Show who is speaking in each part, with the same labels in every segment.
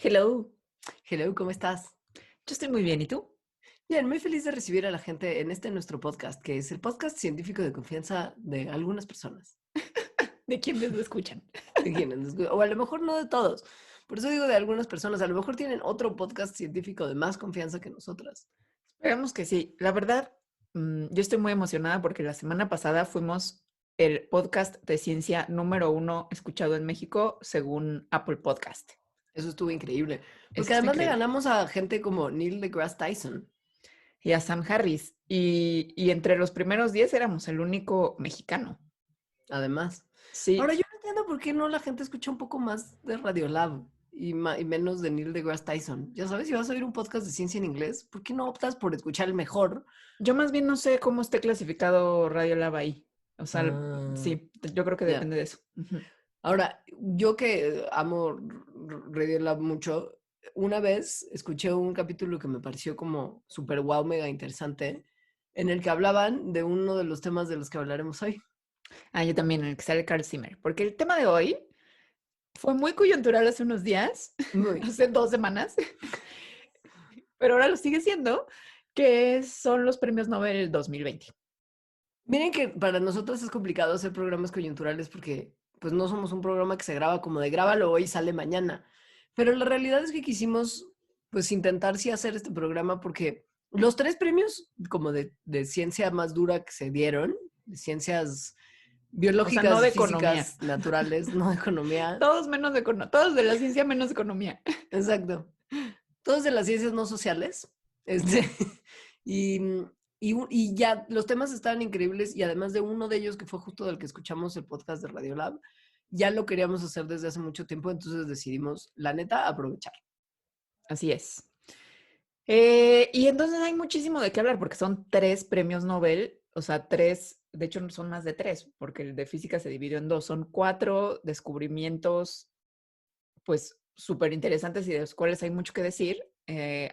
Speaker 1: Hello,
Speaker 2: Hello, ¿cómo estás?
Speaker 1: yo estoy muy bien, ¿y tú?
Speaker 2: Bien, muy feliz de recibir a la gente en este nuestro podcast, que es el podcast científico de confianza de algunas personas,
Speaker 1: ¿De quiénes lo escuchan?
Speaker 2: de quienes o a lo mejor no de todos. Por eso digo de algunas personas, a lo mejor tienen otro podcast científico de más confianza que nosotras.
Speaker 1: Esperemos que sí. La verdad, yo estoy muy emocionada porque la semana pasada fuimos el podcast de ciencia número 1 escuchado en México según Apple Podcast.
Speaker 2: Eso estuvo increíble,
Speaker 1: Eso
Speaker 2: porque
Speaker 1: está
Speaker 2: además le
Speaker 1: increíble.
Speaker 2: ganamos a gente como Neil deGrasse Tyson,
Speaker 1: Y a Sam Harris. Y entre los primeros 10 éramos el único mexicano.
Speaker 2: además.
Speaker 1: Sí,
Speaker 2: Ahora, yo no entiendo por qué no la gente escucha un poco más de Radiolab y menos de Neil deGrasse Tyson. Ya sabes, si vas a oír un podcast de ciencia en inglés, ¿por qué no optas por escuchar el mejor?
Speaker 1: yo más bien no sé cómo esté clasificado Radiolab ahí. O sea,
Speaker 2: Ah,
Speaker 1: sí, yo creo que
Speaker 2: ya.
Speaker 1: depende de eso. Ujú.
Speaker 2: Ahora, yo que amo Radiolab mucho, una vez escuché un capítulo que me pareció como súper wow, mega interesante, en el que hablaban de uno de los temas de los que hablaremos hoy.
Speaker 1: Ah, yo también, en el que sale Carl Zimmer. Porque el tema de hoy fue muy coyuntural hace unos días,
Speaker 2: Muy.
Speaker 1: hace 2 semanas, pero ahora lo sigue siendo, que son los premios Nobel 2020.
Speaker 2: Miren que para nosotros es complicado hacer programas coyunturales porque pues no somos un programa que se graba como de grábalo hoy y sale mañana. Pero la realidad es que quisimos pues intentar sí hacer este programa porque los tres premios como de ciencia más dura que se dieron, de ciencias
Speaker 1: O sea, no
Speaker 2: biológicas,
Speaker 1: de economía.
Speaker 2: físicas, naturales, no de economía,
Speaker 1: Todos menos de economía, todos de la ciencia menos de economía.
Speaker 2: exacto, todos de las ciencias no sociales, este, y, y ya los temas estaban increíbles y además de uno de ellos que fue justo del que escuchamos el podcast de Radiolab, ya lo queríamos hacer desde hace mucho tiempo, entonces decidimos, la neta, aprovechar.
Speaker 1: Así es. Y entonces hay muchísimo de qué hablar porque son 3 premios Nobel, o sea, 3, de hecho son más de 3, porque el de física se dividió en 2, son 4 descubrimientos, pues, súper interesantes y de los cuales hay mucho que decir.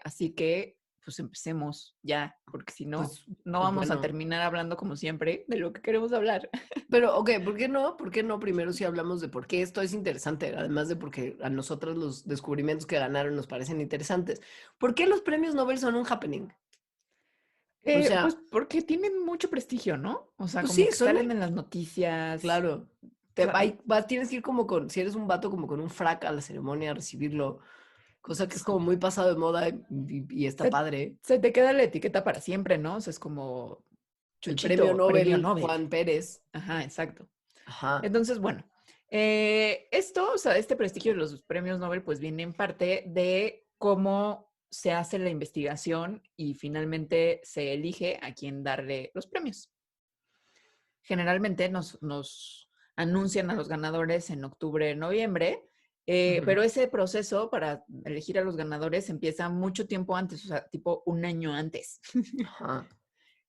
Speaker 1: Así que, pues, empecemos ya, porque si no,
Speaker 2: Pues,
Speaker 1: no
Speaker 2: pues
Speaker 1: vamos a
Speaker 2: bueno,
Speaker 1: terminar hablando como siempre de lo que queremos hablar.
Speaker 2: pero ok, ¿por qué no? ¿Por qué no primero si hablamos de por qué esto es interesante? Además de porque a nosotros los descubrimientos que ganaron nos parecen interesantes. ¿Por qué los premios Nobel son un happening? O
Speaker 1: Pues
Speaker 2: sea,
Speaker 1: porque tienen mucho prestigio, ¿no? O sea,
Speaker 2: pues
Speaker 1: como
Speaker 2: sí,
Speaker 1: que
Speaker 2: son.
Speaker 1: salen en las noticias.
Speaker 2: Claro. Tienes que ir como con, si eres un vato, como con un frac a la ceremonia a recibirlo, cosa que es como muy pasado de moda y está
Speaker 1: Se,
Speaker 2: padre.
Speaker 1: se te queda la etiqueta para siempre, ¿no? O sea, es como
Speaker 2: El premio
Speaker 1: Chuchito, premio
Speaker 2: Nobel
Speaker 1: Nobel.
Speaker 2: Juan Pérez.
Speaker 1: Ajá, exacto.
Speaker 2: Ajá.
Speaker 1: Entonces, bueno, esto, o sea, este prestigio de los premios Nobel, pues viene en parte de cómo se hace la investigación y finalmente se elige a quién darle los premios. Generalmente nos anuncian a los ganadores en octubre, noviembre,
Speaker 2: Ujú.
Speaker 1: pero ese proceso para elegir a los ganadores empieza mucho tiempo antes, o sea, tipo un año antes.
Speaker 2: Ajá.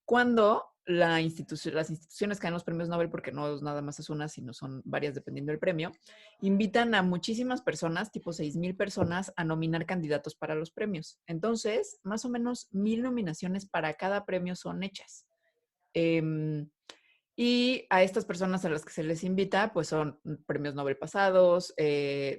Speaker 1: Cuando las instituciones que dan los premios Nobel, porque no nada más es una, sino son varias dependiendo del premio, invitan a muchísimas personas, tipo 6,000 personas, a nominar candidatos para los premios. Entonces, más o menos 1,000 nominaciones para cada premio son hechas. Eh, y a estas personas a las que se les invita, pues son premios Nobel pasados,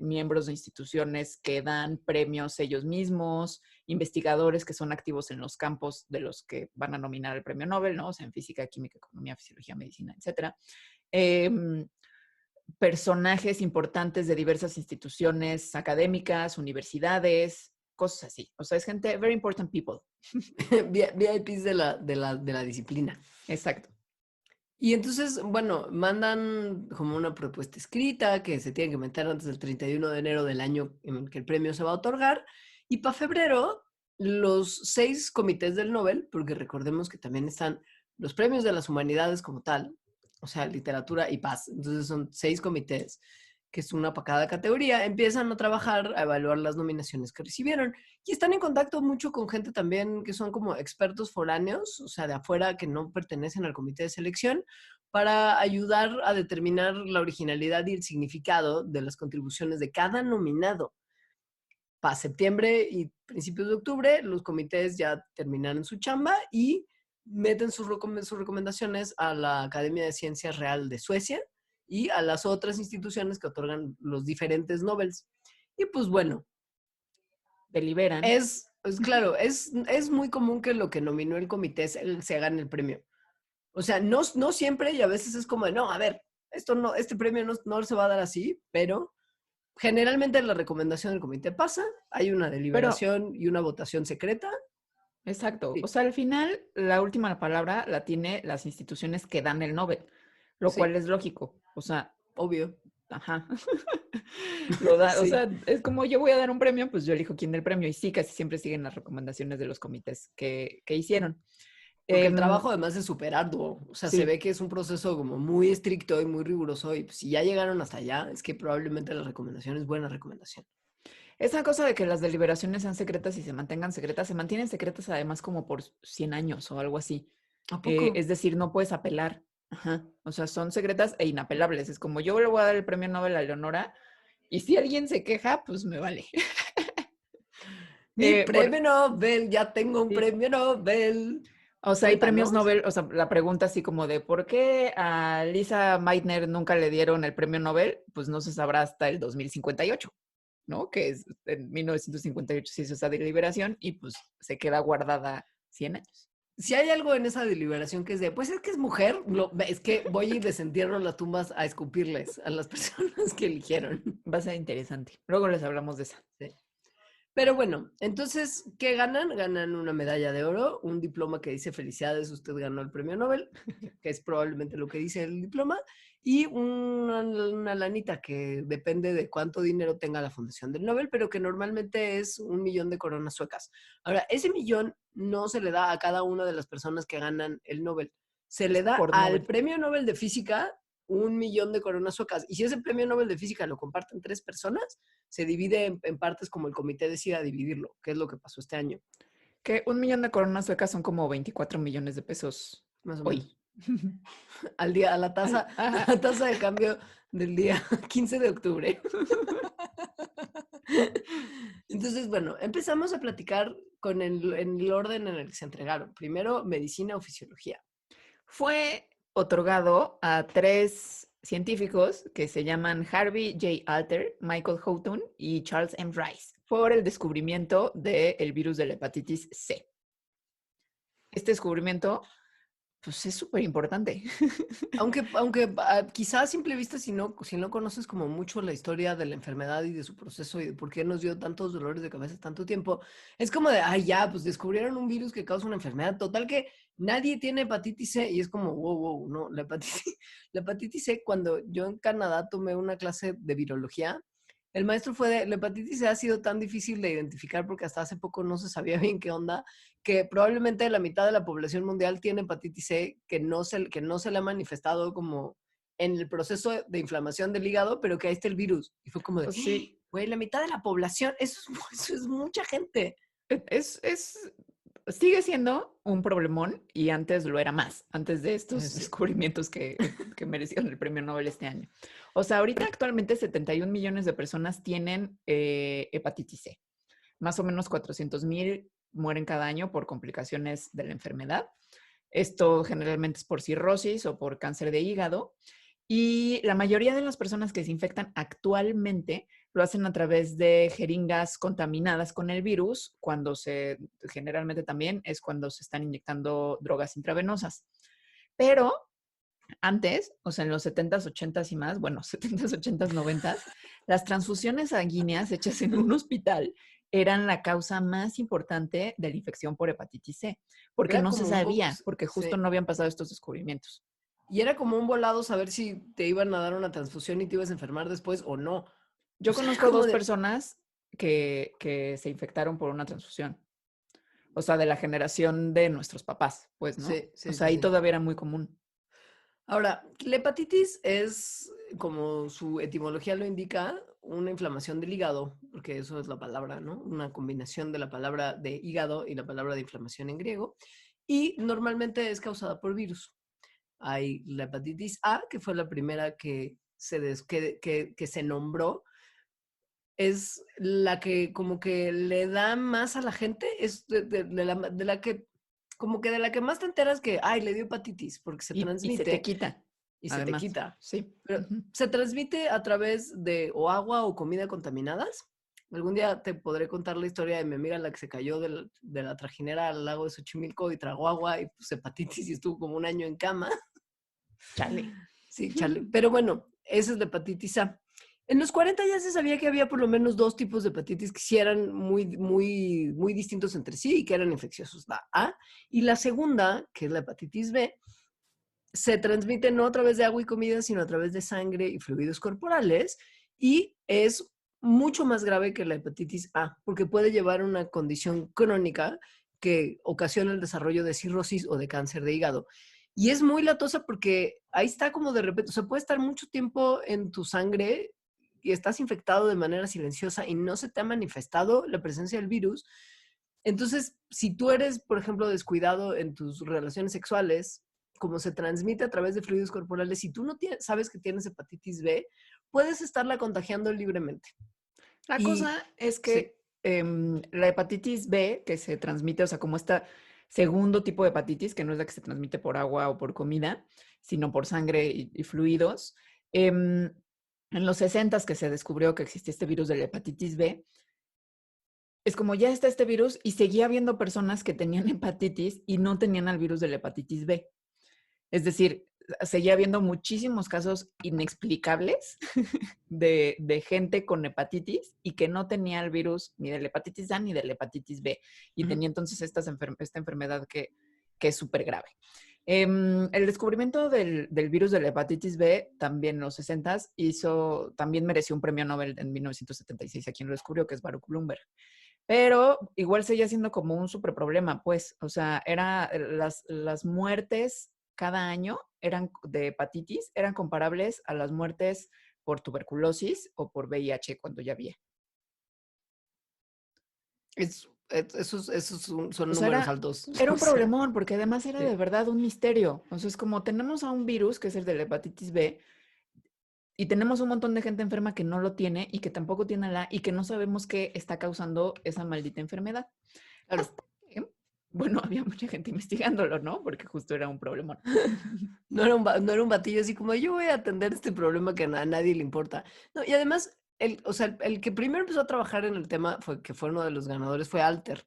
Speaker 1: miembros de instituciones que dan premios ellos mismos, investigadores que son activos en los campos de los que van a nominar el premio Nobel, ¿no? O sea, en física, química, economía, fisiología, medicina, etcétera. Eh, Personajes importantes de diversas instituciones académicas, universidades, cosas así. O sea, es gente, very important people.
Speaker 2: VIPs de la disciplina.
Speaker 1: Exacto.
Speaker 2: Y entonces, bueno, mandan como una propuesta escrita que se tiene que meter antes del 31 de enero del año en el que el premio se va a otorgar. Y para febrero, los 6 comités del Nobel, porque recordemos que también están los premios de las humanidades como tal, o sea, literatura y paz. Entonces son 6 comités, que es una para cada categoría, empiezan a trabajar, a evaluar las nominaciones que recibieron. Y están en contacto mucho con gente también que son como expertos foráneos, o sea, de afuera que no pertenecen al comité de selección, para ayudar a determinar la originalidad y el significado de las contribuciones de cada nominado. Para septiembre y principios de octubre, los comités ya terminaron su chamba y meten sus recomendaciones a la Academia de Ciencias Real de Suecia y a las otras instituciones que otorgan los diferentes Nobels. Y pues bueno,
Speaker 1: te liberan.
Speaker 2: Claro, es muy común que lo que nominó el comité se gane el premio. O sea, no siempre, y a veces es como de, no, a ver, este premio no se va a dar así, pero generalmente la recomendación del comité pasa, hay una
Speaker 1: Pero,
Speaker 2: deliberación y una votación secreta.
Speaker 1: exacto, o
Speaker 2: Sí,
Speaker 1: sea, al final la última palabra la tiene las instituciones que dan el Nobel, lo cual
Speaker 2: sí,
Speaker 1: es lógico, o sea,
Speaker 2: obvio.
Speaker 1: ajá, lo da, o
Speaker 2: Sí.
Speaker 1: sea, es como yo voy a dar un premio, pues yo elijo quién da el premio y sí, casi siempre siguen las recomendaciones de los comités que hicieron.
Speaker 2: Porque el trabajo además es súper arduo. O sea, se
Speaker 1: Sí,
Speaker 2: ve que es un proceso como muy estricto y muy riguroso. Y pues, si ya llegaron hasta allá, es que probablemente la recomendación es buena recomendación.
Speaker 1: esa cosa de que las deliberaciones sean secretas y se mantengan secretas, se mantienen secretas además como por 100 años o algo así.
Speaker 2: ¿A poco?
Speaker 1: Es decir, no puedes apelar. Ajá. O sea, son secretas e inapelables. Es como yo le voy a dar el premio Nobel a Leonora y si alguien se queja, pues me vale.
Speaker 2: Mi
Speaker 1: Por,
Speaker 2: premio Nobel, ya tengo un
Speaker 1: sí.
Speaker 2: premio Nobel.
Speaker 1: O sea, hay premios
Speaker 2: Cuéntanos.
Speaker 1: Nobel, o sea, la pregunta así como de ¿por qué a Lisa Meitner nunca le dieron el premio Nobel? Pues no se sabrá hasta el 2058, ¿no? Que es en 1958 se hizo esa deliberación y pues se queda guardada 100 años.
Speaker 2: Si hay algo en esa deliberación que es de, pues es que es mujer, es que voy y desentierro las tumbas a escupirles a las personas que eligieron.
Speaker 1: Va a ser interesante. Luego les hablamos de esa.
Speaker 2: Sí. Pero bueno, entonces, ¿qué ganan? Ganan una medalla de oro, un diploma que dice felicidades, usted ganó el premio Nobel, que es probablemente lo que dice el diploma, y una lanita que depende de cuánto dinero tenga la Fundación del Nobel, pero que normalmente es 1 millón de coronas suecas. Ahora, ese millón no se le da a cada una de las personas que ganan el Nobel, se
Speaker 1: Es
Speaker 2: le da
Speaker 1: por
Speaker 2: al
Speaker 1: Nobel.
Speaker 2: premio Nobel de Física 1 millón de coronas suecas. Y si ese premio Nobel de Física lo comparten 3 personas, se divide en partes como el comité decida dividirlo, que es lo que pasó este año,
Speaker 1: Que 1 millón de coronas suecas son como 24 millones de pesos
Speaker 2: más o
Speaker 1: hoy.
Speaker 2: menos. Al día, a la tasa, a
Speaker 1: Ajá.
Speaker 2: la tasa de cambio del día 15 de octubre. Entonces, bueno, empezamos a platicar en el orden en el que se entregaron. Primero, medicina o fisiología.
Speaker 1: Fue otorgado a 3 científicos que se llaman Harvey J. Alter, Michael Houghton y Charles M. Rice por el descubrimiento del virus de la hepatitis C. Este descubrimiento, pues, es súper importante.
Speaker 2: Aunque quizás a simple vista, si no conoces como mucho la historia de la enfermedad y de su proceso y de por qué nos dio tantos dolores de cabeza tanto tiempo, es como de, ay, ya, pues descubrieron un virus que causa una enfermedad. Total que nadie tiene hepatitis C y es como, wow, wow, no, la hepatitis C, cuando yo en Canadá tomé una clase de virología, el maestro fue de, la hepatitis C ha sido tan difícil de identificar porque hasta hace poco no se sabía bien qué onda, que probablemente la mitad de la población mundial tiene hepatitis C que no se le ha manifestado como en el proceso de inflamación del hígado, pero que ahí está el virus. Y fue como de,
Speaker 1: Pues sí,
Speaker 2: güey, la mitad de la población, eso es mucha gente.
Speaker 1: sigue siendo un problemón y antes lo era más, antes de estos
Speaker 2: Sí.
Speaker 1: descubrimientos que merecieron el premio Nobel este año. O sea, ahorita actualmente 71 millones de personas tienen hepatitis C. Más o menos 400,000 mueren cada año por complicaciones de la enfermedad. Esto generalmente es por cirrosis o por cáncer de hígado. Y la mayoría de las personas que se infectan actualmente lo hacen a través de jeringas contaminadas con el virus, generalmente también es cuando se están inyectando drogas intravenosas. Pero antes, o sea, en los 70s, 80s y más, bueno, 70s, 80s, 90s, las transfusiones sanguíneas hechas en un hospital eran la causa más importante de la infección por hepatitis C, porque
Speaker 2: Era
Speaker 1: no se
Speaker 2: como un poco,
Speaker 1: sabía, porque justo
Speaker 2: sí.
Speaker 1: no habían pasado estos descubrimientos.
Speaker 2: Y era como un volado saber si te iban a dar una transfusión y te ibas a enfermar después o no. O
Speaker 1: Yo
Speaker 2: sea, era
Speaker 1: conozco
Speaker 2: como
Speaker 1: 2
Speaker 2: de,
Speaker 1: personas que se infectaron por una transfusión, o sea, de la generación de nuestros papás, pues, ¿no?
Speaker 2: sí,
Speaker 1: O
Speaker 2: sí,
Speaker 1: sea,
Speaker 2: sí,
Speaker 1: ahí
Speaker 2: sí.
Speaker 1: todavía era muy común.
Speaker 2: Ahora, la hepatitis es, como su etimología lo indica, una inflamación del hígado, porque eso es la palabra, ¿no? Una combinación de la palabra de hígado y la palabra de inflamación en griego. Y normalmente es causada por virus. Hay la hepatitis A, que fue la primera que se nombró, es la que como que le da más a la gente, es de la que, como que de la que más te enteras que, ay, le dio hepatitis, porque se
Speaker 1: Y se te
Speaker 2: transmite
Speaker 1: quita,
Speaker 2: y se te
Speaker 1: además.
Speaker 2: quita.
Speaker 1: Sí.
Speaker 2: Pero
Speaker 1: Ujú.
Speaker 2: se transmite a través de o agua o comida contaminadas, Algún día te podré contar la historia de mi amiga la que se cayó de la trajinera al lago de Xochimilco y tragó agua y pues hepatitis y estuvo como un año en cama.
Speaker 1: Chale.
Speaker 2: Sí, chale. Pero bueno, esa es la hepatitis A. En los 40 ya se sabía que había por lo menos 2 tipos de hepatitis que sí eran muy distintos entre sí y que eran infecciosos. La A y la segunda, que es la hepatitis B, se transmite no a través de agua y comida, sino a través de sangre y fluidos corporales y es mucho más grave que la hepatitis A, porque puede llevar a una condición crónica que ocasiona el desarrollo de cirrosis o de cáncer de hígado. Y es muy latosa porque ahí está como de repente, o sea, puede estar mucho tiempo en tu sangre y estás infectado de manera silenciosa y no se te ha manifestado la presencia del virus. Entonces, si tú eres, por ejemplo, descuidado en tus relaciones sexuales, como se transmite a través de fluidos corporales, si tú no sabes que tienes hepatitis B, puedes estarla contagiando libremente.
Speaker 1: La
Speaker 2: Y
Speaker 1: cosa es
Speaker 2: sí,
Speaker 1: que la hepatitis B, que se transmite, o sea, como este segundo tipo de hepatitis, que no es la que se transmite por agua o por comida, sino por sangre y fluidos, em, en los 60 que se descubrió que existía este virus de la hepatitis B, es como ya está este virus y seguía habiendo personas que tenían hepatitis y no tenían el virus de la hepatitis B. Es decir, seguía habiendo muchísimos casos inexplicables de gente con hepatitis y que no tenía el virus ni de la hepatitis A ni de la hepatitis B. Y tenía entonces esta enfermedad que es súper grave. El descubrimiento del virus de la hepatitis B, también en los 60 también mereció un premio Nobel en 1976 a quien lo descubrió, que es Baruch Blumberg. Pero igual seguía siendo como un súper problema, pues, o sea, las muertes cada año eran de hepatitis, eran comparables a las muertes por tuberculosis o por VIH cuando ya había.
Speaker 2: esos son
Speaker 1: O sea,
Speaker 2: números altos.
Speaker 1: era
Speaker 2: O
Speaker 1: un
Speaker 2: sea,
Speaker 1: problemón porque además era de
Speaker 2: sí.
Speaker 1: verdad un misterio. O sea, es como tenemos a un virus, que es el de la hepatitis B, y tenemos un montón de gente enferma que no lo tiene y que tampoco tiene la y que no sabemos qué está causando esa maldita enfermedad.
Speaker 2: Claro.
Speaker 1: Hasta que, bueno, había mucha gente investigándolo, ¿no? Porque justo era un problemón.
Speaker 2: No era un batillo así como yo voy a atender este problema que a nadie le importa. No, y además, o sea, el que primero empezó a trabajar en el tema que fue uno de los ganadores, fue Alter.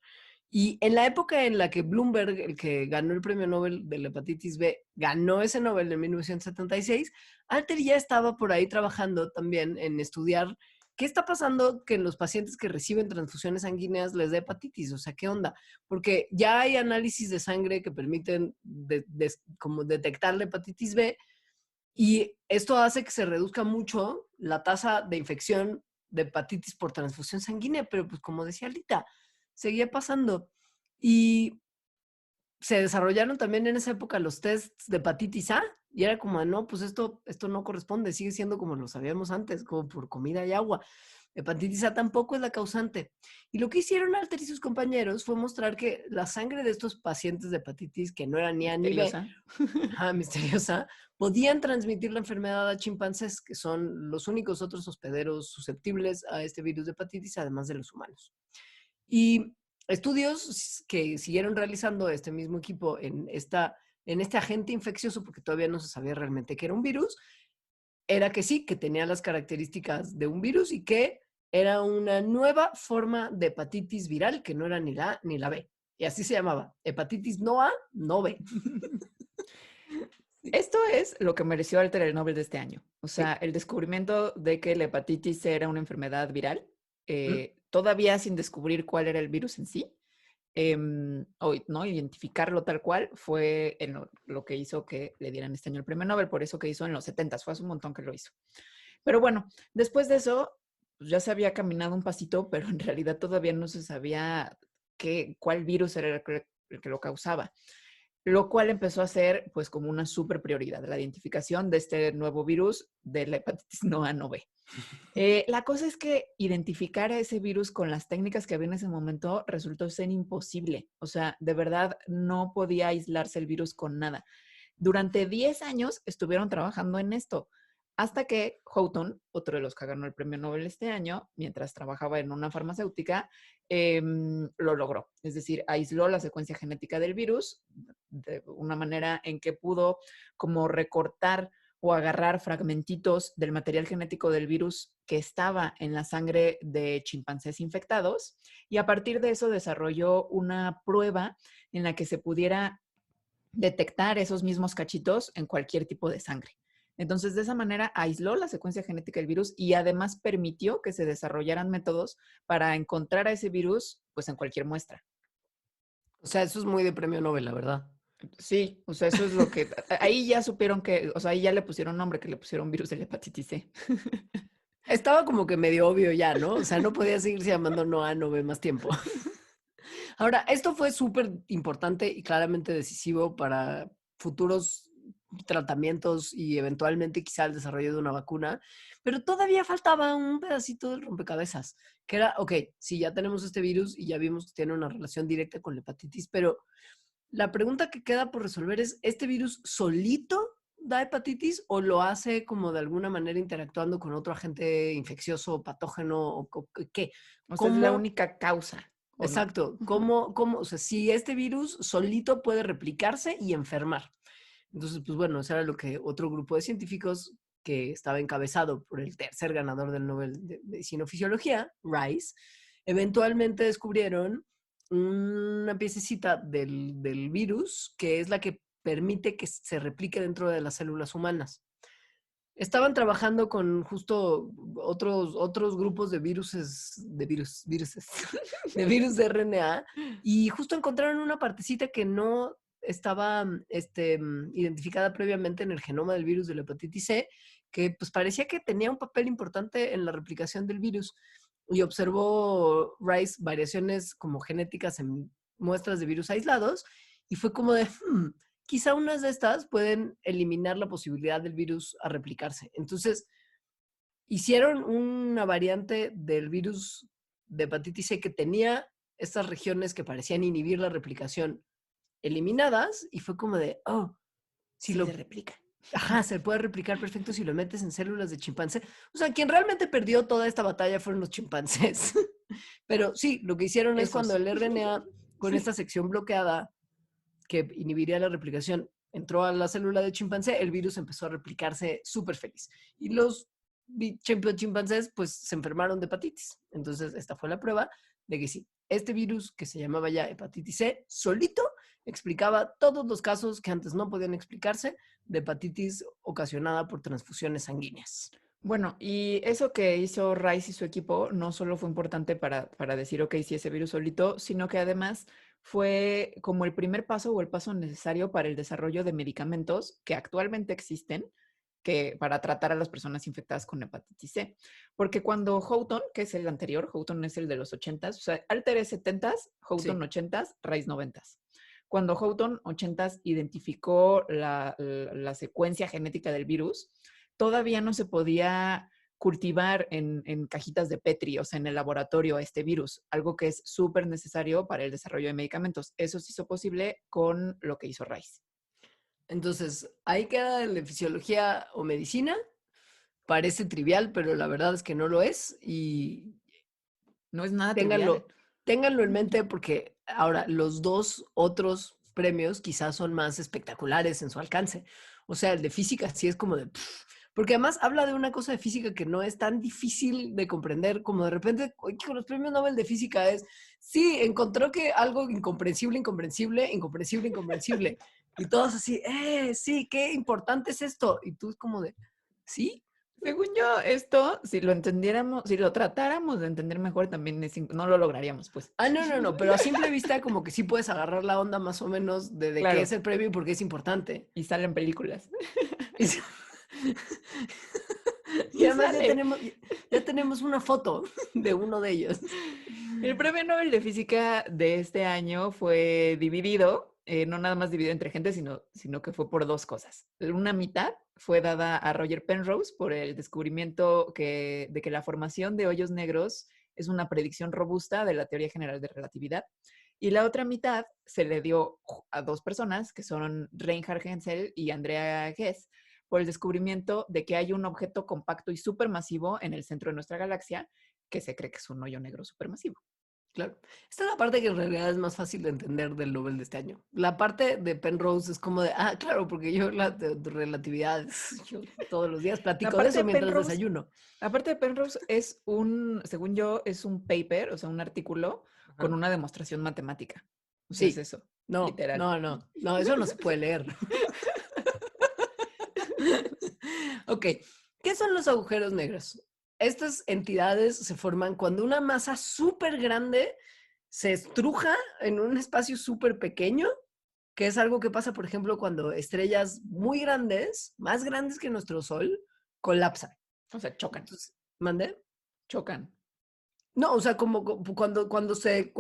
Speaker 2: Y en la época en la que Bloomberg, el que ganó el premio Nobel de la hepatitis B, ganó ese Nobel en 1976, Alter ya estaba por ahí trabajando también en estudiar qué está pasando que en los pacientes que reciben transfusiones sanguíneas les da hepatitis. O sea, ¿qué onda? Porque ya hay análisis de sangre que permiten como detectar la hepatitis B y esto hace que se reduzca mucho la tasa de infección de hepatitis por transfusión sanguínea, pero pues como decía Alita, seguía pasando. Y se desarrollaron también en esa época los tests de hepatitis A y era como, no, pues esto no corresponde, sigue siendo como lo sabíamos antes, como por comida y agua. Hepatitis A tampoco es la causante. Y lo que hicieron Alter y sus compañeros fue mostrar que la sangre de estos pacientes de hepatitis, que no eran ni A ni B,
Speaker 1: Misteriosa.
Speaker 2: misteriosa, podían transmitir la enfermedad a chimpancés, que son los únicos otros hospederos susceptibles a este virus de hepatitis, además de los humanos. Y estudios que siguieron realizando este mismo equipo en este agente infeccioso, porque todavía no se sabía realmente que era un virus, era que sí, que tenía las características de un virus y que era una nueva forma de hepatitis viral que no era ni la A ni la B. Y así se llamaba, hepatitis no A, no B. Sí,
Speaker 1: Esto es lo que mereció Alter el Nobel de este año. O sea,
Speaker 2: sí.
Speaker 1: el descubrimiento de que la hepatitis C era una enfermedad viral, todavía sin descubrir cuál era el virus en sí, o no identificarlo tal cual, fue lo que hizo que le dieran este año el premio Nobel, por eso que hizo en los 70, fue hace un montón que lo hizo. Pero bueno, después de eso, pues ya se había caminado un pasito, pero en realidad todavía no se sabía cuál virus era el que lo causaba. Lo cual empezó a ser pues como una súper prioridad, la identificación de este nuevo virus de la hepatitis no A, no B. La cosa es que identificar a ese virus con las técnicas que había en ese momento resultó ser imposible. O sea, de verdad no podía aislarse el virus con nada. Durante 10 años estuvieron trabajando en esto, hasta que Houghton, otro de los que ganó el premio Nobel este año, mientras trabajaba en una farmacéutica, lo logró. Es decir, aisló la secuencia genética del virus de una manera en que pudo como recortar o agarrar fragmentitos del material genético del virus que estaba en la sangre de chimpancés infectados y a partir de eso desarrolló una prueba en la que se pudiera detectar esos mismos cachitos en cualquier tipo de sangre. Entonces, de esa manera aisló la secuencia genética del virus y además permitió que se desarrollaran métodos para encontrar a ese virus pues en cualquier muestra.
Speaker 2: O sea, eso es muy de premio Nobel, la verdad.
Speaker 1: Sí, o sea, eso es lo que ahí ya supieron que, o sea, ahí ya le pusieron nombre, que le pusieron virus de la hepatitis C.
Speaker 2: Estaba como que medio obvio ya, ¿no? O sea, no podía seguirse llamando Noa Nove más tiempo. Ahora, esto fue súper importante y claramente decisivo para futuros tratamientos y eventualmente quizá el desarrollo de una vacuna, pero todavía faltaba un pedacito del rompecabezas, que era, ok, sí, ya tenemos este virus y ya vimos que tiene una relación directa con la hepatitis, pero la pregunta que queda por resolver es, ¿este virus solito da hepatitis o lo hace como de alguna manera interactuando con otro agente infeccioso, patógeno o qué?
Speaker 1: O sea, es la
Speaker 2: ¿Cómo?
Speaker 1: única causa, ¿o no?
Speaker 2: Exacto. O sea, si este virus solito puede replicarse y enfermar. Entonces, pues bueno, eso era lo que otro grupo de científicos que estaba encabezado por el tercer ganador del Nobel de Medicina o Fisiología, Rice, eventualmente descubrieron una piececita del virus que es la que permite que se replique dentro de las células humanas. Estaban trabajando con justo otros grupos de de virus de RNA y justo encontraron una partecita que no estaba identificada previamente en el genoma del virus de la hepatitis C, que pues parecía que tenía un papel importante en la replicación del virus. Y observó Rice variaciones como genéticas en muestras de virus aislados y fue como de, quizá unas de estas pueden eliminar la posibilidad del virus a replicarse. Entonces, hicieron una variante del virus de hepatitis C que tenía estas regiones que parecían inhibir la replicación eliminadas y fue como de, oh, si
Speaker 1: Sí se
Speaker 2: lo...
Speaker 1: replica.
Speaker 2: Ajá, se puede replicar perfecto si lo metes en células de chimpancé. O sea, quien realmente perdió toda esta batalla fueron los chimpancés. Pero sí, lo que hicieron es cuando
Speaker 1: Esos.
Speaker 2: el RNA con esta
Speaker 1: Sí.
Speaker 2: sección bloqueada que inhibiría la replicación entró a la célula de chimpancé, el virus empezó a replicarse súper feliz. Y los chimpancés pues se enfermaron de hepatitis. Entonces esta fue la prueba de que sí, este virus que se llamaba ya hepatitis C, solito explicaba todos los casos que antes no podían explicarse de hepatitis ocasionada por transfusiones sanguíneas.
Speaker 1: Bueno, y eso que hizo Rice y su equipo no solo fue importante para decir, ok, sí, ese virus solito, sino que además fue como el primer paso o el paso necesario para el desarrollo de medicamentos que actualmente existen que, para tratar a las personas infectadas con hepatitis C. Porque cuando Houghton, que es el anterior, Houghton es el de los 80s, o sea, Alter es 70s, Houghton
Speaker 2: Sí.
Speaker 1: 80s, Rice 90s. Cuando Houghton 80s identificó la secuencia genética del virus, todavía no se podía cultivar en cajitas de Petri, o sea, en el laboratorio este virus, algo que es súper necesario para el desarrollo de medicamentos. Eso se hizo posible con lo que hizo Rice.
Speaker 2: Entonces, ahí queda el de fisiología o medicina. Parece trivial, pero la verdad es que no lo es. Y
Speaker 1: No es nada trivial.
Speaker 2: ténganlo, ténganlo en mente porque ahora los dos otros premios quizás son más espectaculares en su alcance. O sea, el de física sí es como de... porque además habla de una cosa de física que no es tan difícil de comprender como de repente con los premios Nobel de física es, sí, encontró que algo incomprensible, incomprensible, incomprensible, incomprensible. Y todos así, sí, qué importante es esto. Y tú es como de, ¿sí?
Speaker 1: Según yo, esto, si lo entendiéramos, si lo tratáramos de entender mejor, también no lo lograríamos, pues.
Speaker 2: Ah, no, no, no, pero a simple vista como que sí puedes agarrar la onda más o menos de qué es
Speaker 1: Claro,
Speaker 2: el premio y por qué es importante.
Speaker 1: y salen películas.
Speaker 2: Y, s- y
Speaker 1: Y
Speaker 2: además
Speaker 1: sale.
Speaker 2: ya tenemos una foto de uno de ellos.
Speaker 1: El premio Nobel de Física de este año fue dividido, no nada más dividido entre gente, sino que fue por dos cosas. Una mitad fue dada a Roger Penrose por el descubrimiento de que la formación de hoyos negros es una predicción robusta de la teoría general de relatividad. Y la otra mitad se le dio a dos personas, que son Reinhard Genzel y Andrea Ghez, por el descubrimiento de que hay un objeto compacto y supermasivo en el centro de nuestra galaxia que se cree que es un hoyo negro supermasivo.
Speaker 2: Claro. Esta es la parte que en realidad es más fácil de entender del Nobel de este año. La parte de Penrose es como de, claro, porque yo la de relatividad, yo todos los días
Speaker 1: La
Speaker 2: platico de
Speaker 1: parte
Speaker 2: eso
Speaker 1: de
Speaker 2: mientras
Speaker 1: Penrose,
Speaker 2: desayuno.
Speaker 1: la parte de Penrose es según yo, es un paper, o sea, un artículo con
Speaker 2: Ajá.
Speaker 1: una demostración matemática. O sea, es
Speaker 2: Sí.
Speaker 1: eso,
Speaker 2: No,
Speaker 1: literal.
Speaker 2: no, no, no, eso no se puede leer. Ok, ¿qué son los agujeros negros? Estas entidades se forman cuando una masa súper grande se estruja en un espacio súper pequeño, que es algo que pasa, por ejemplo, cuando estrellas muy grandes, más grandes que nuestro Sol, colapsan.
Speaker 1: O sea, chocan,
Speaker 2: Entonces, ¿mandé?
Speaker 1: chocan.
Speaker 2: No, o sea, como cuando se,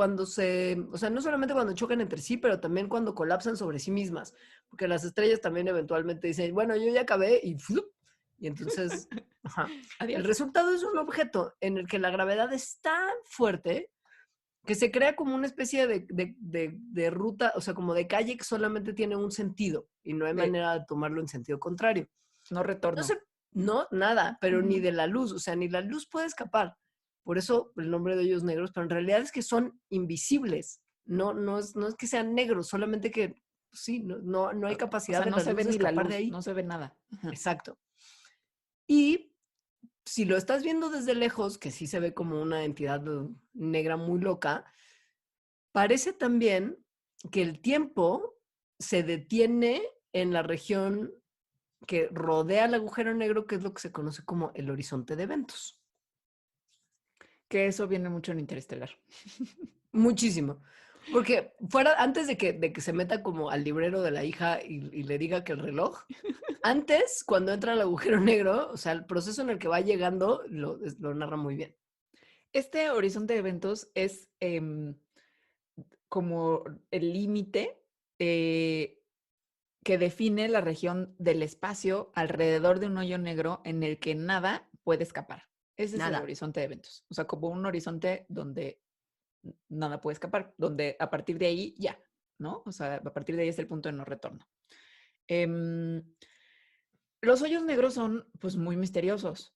Speaker 2: o sea, no solamente cuando chocan entre sí, pero también cuando colapsan sobre sí mismas, porque las estrellas también eventualmente dicen, bueno, yo ya acabé y ¡flup! Y entonces, ajá. El
Speaker 1: Adiós.
Speaker 2: resultado es un objeto en el que la gravedad es tan fuerte que se crea como una especie de ruta, o sea, como de calle que solamente tiene un sentido y no hay
Speaker 1: De
Speaker 2: manera de tomarlo en sentido contrario.
Speaker 1: no
Speaker 2: No
Speaker 1: retorno.
Speaker 2: sé, no, nada, pero ni
Speaker 1: Ujú.
Speaker 2: de la luz, o sea, ni la luz puede escapar. Por eso el nombre de ellos negros, pero en realidad es que son invisibles. No es que sean negros, solamente que pues sí, no hay
Speaker 1: O
Speaker 2: capacidad
Speaker 1: sea,
Speaker 2: de
Speaker 1: no
Speaker 2: la
Speaker 1: se
Speaker 2: luz
Speaker 1: ve
Speaker 2: de
Speaker 1: ni la
Speaker 2: escapar de
Speaker 1: luz,
Speaker 2: ahí.
Speaker 1: no se ve nada. Ajá.
Speaker 2: Exacto. Y si lo estás viendo desde lejos, que sí se ve como una entidad negra muy loca, parece también que el tiempo se detiene en la región que rodea el agujero negro, que es lo que se conoce como el horizonte de eventos.
Speaker 1: Que eso viene mucho en Interestelar.
Speaker 2: Muchísimo. Porque fuera, antes de que se meta como al librero de la hija y le diga que el reloj, antes, cuando entra al agujero negro, o sea, el proceso en el que va llegando lo narra muy bien.
Speaker 1: Este horizonte de eventos es como el límite que define la región del espacio alrededor de un hoyo negro en el que nada puede escapar. Ese es el
Speaker 2: Nada.
Speaker 1: horizonte de eventos. O sea, como un horizonte donde nada puede escapar, donde a partir de ahí ya, ¿no? O sea, a partir de ahí es el punto de no retorno. Em, los hoyos negros son pues muy misteriosos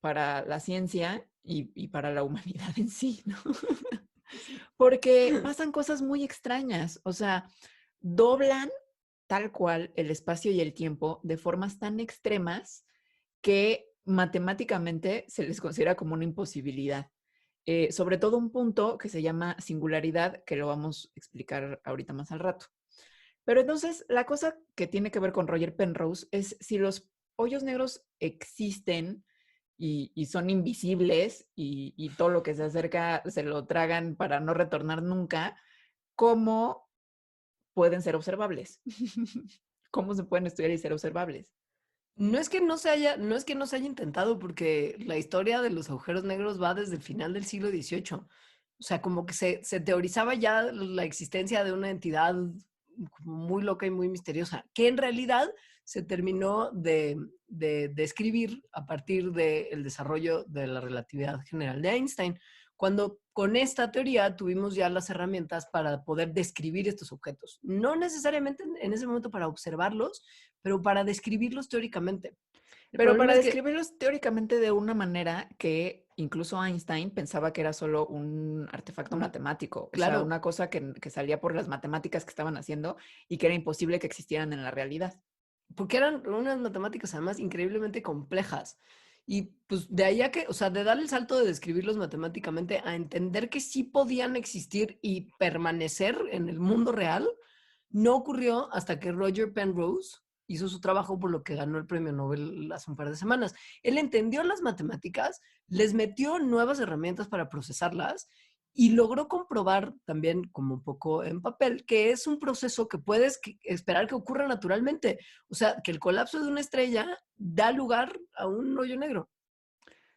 Speaker 1: para la ciencia y para la humanidad en sí, ¿no?
Speaker 2: Sí.
Speaker 1: Porque pasan cosas muy extrañas, o sea, doblan tal cual el espacio y el tiempo de formas tan extremas que matemáticamente se les considera como una imposibilidad. Sobre todo un punto que se llama singularidad, que lo vamos a explicar ahorita más al rato. Pero entonces, la cosa que tiene que ver con Roger Penrose es si los hoyos negros existen y son invisibles y todo lo que se acerca se lo tragan para no retornar nunca, ¿cómo pueden ser observables? ¿Cómo se pueden estudiar y ser observables?
Speaker 2: No es que no se haya intentado, porque la historia de los agujeros negros va desde el final del siglo XVIII. O sea, como que se teorizaba ya la existencia de una entidad como muy loca y muy misteriosa, que en realidad se terminó de describir a partir del desarrollo de la relatividad general de Einstein, cuando con esta teoría tuvimos ya las herramientas para poder describir estos objetos. No necesariamente en ese momento para observarlos, pero para describirlos teóricamente. El
Speaker 1: Pero
Speaker 2: problema
Speaker 1: para
Speaker 2: es que,
Speaker 1: describirlos teóricamente de una manera que incluso Einstein pensaba que era solo un artefacto matemático, o sea,
Speaker 2: claro,
Speaker 1: una cosa que salía por las matemáticas que estaban haciendo y que era imposible que existieran en la realidad.
Speaker 2: porque eran unas matemáticas además increíblemente complejas. Y pues de ahí a que, o sea, de dar el salto de describirlos matemáticamente a entender que sí podían existir y permanecer en el mundo real, no ocurrió hasta que Roger Penrose hizo su trabajo, por lo que ganó el premio Nobel hace un par de semanas. Él entendió las matemáticas, les metió nuevas herramientas para procesarlas y logró comprobar también, como un poco en papel, que es un proceso que puedes esperar que ocurra naturalmente. O sea, que el colapso de una estrella da lugar a un hoyo negro.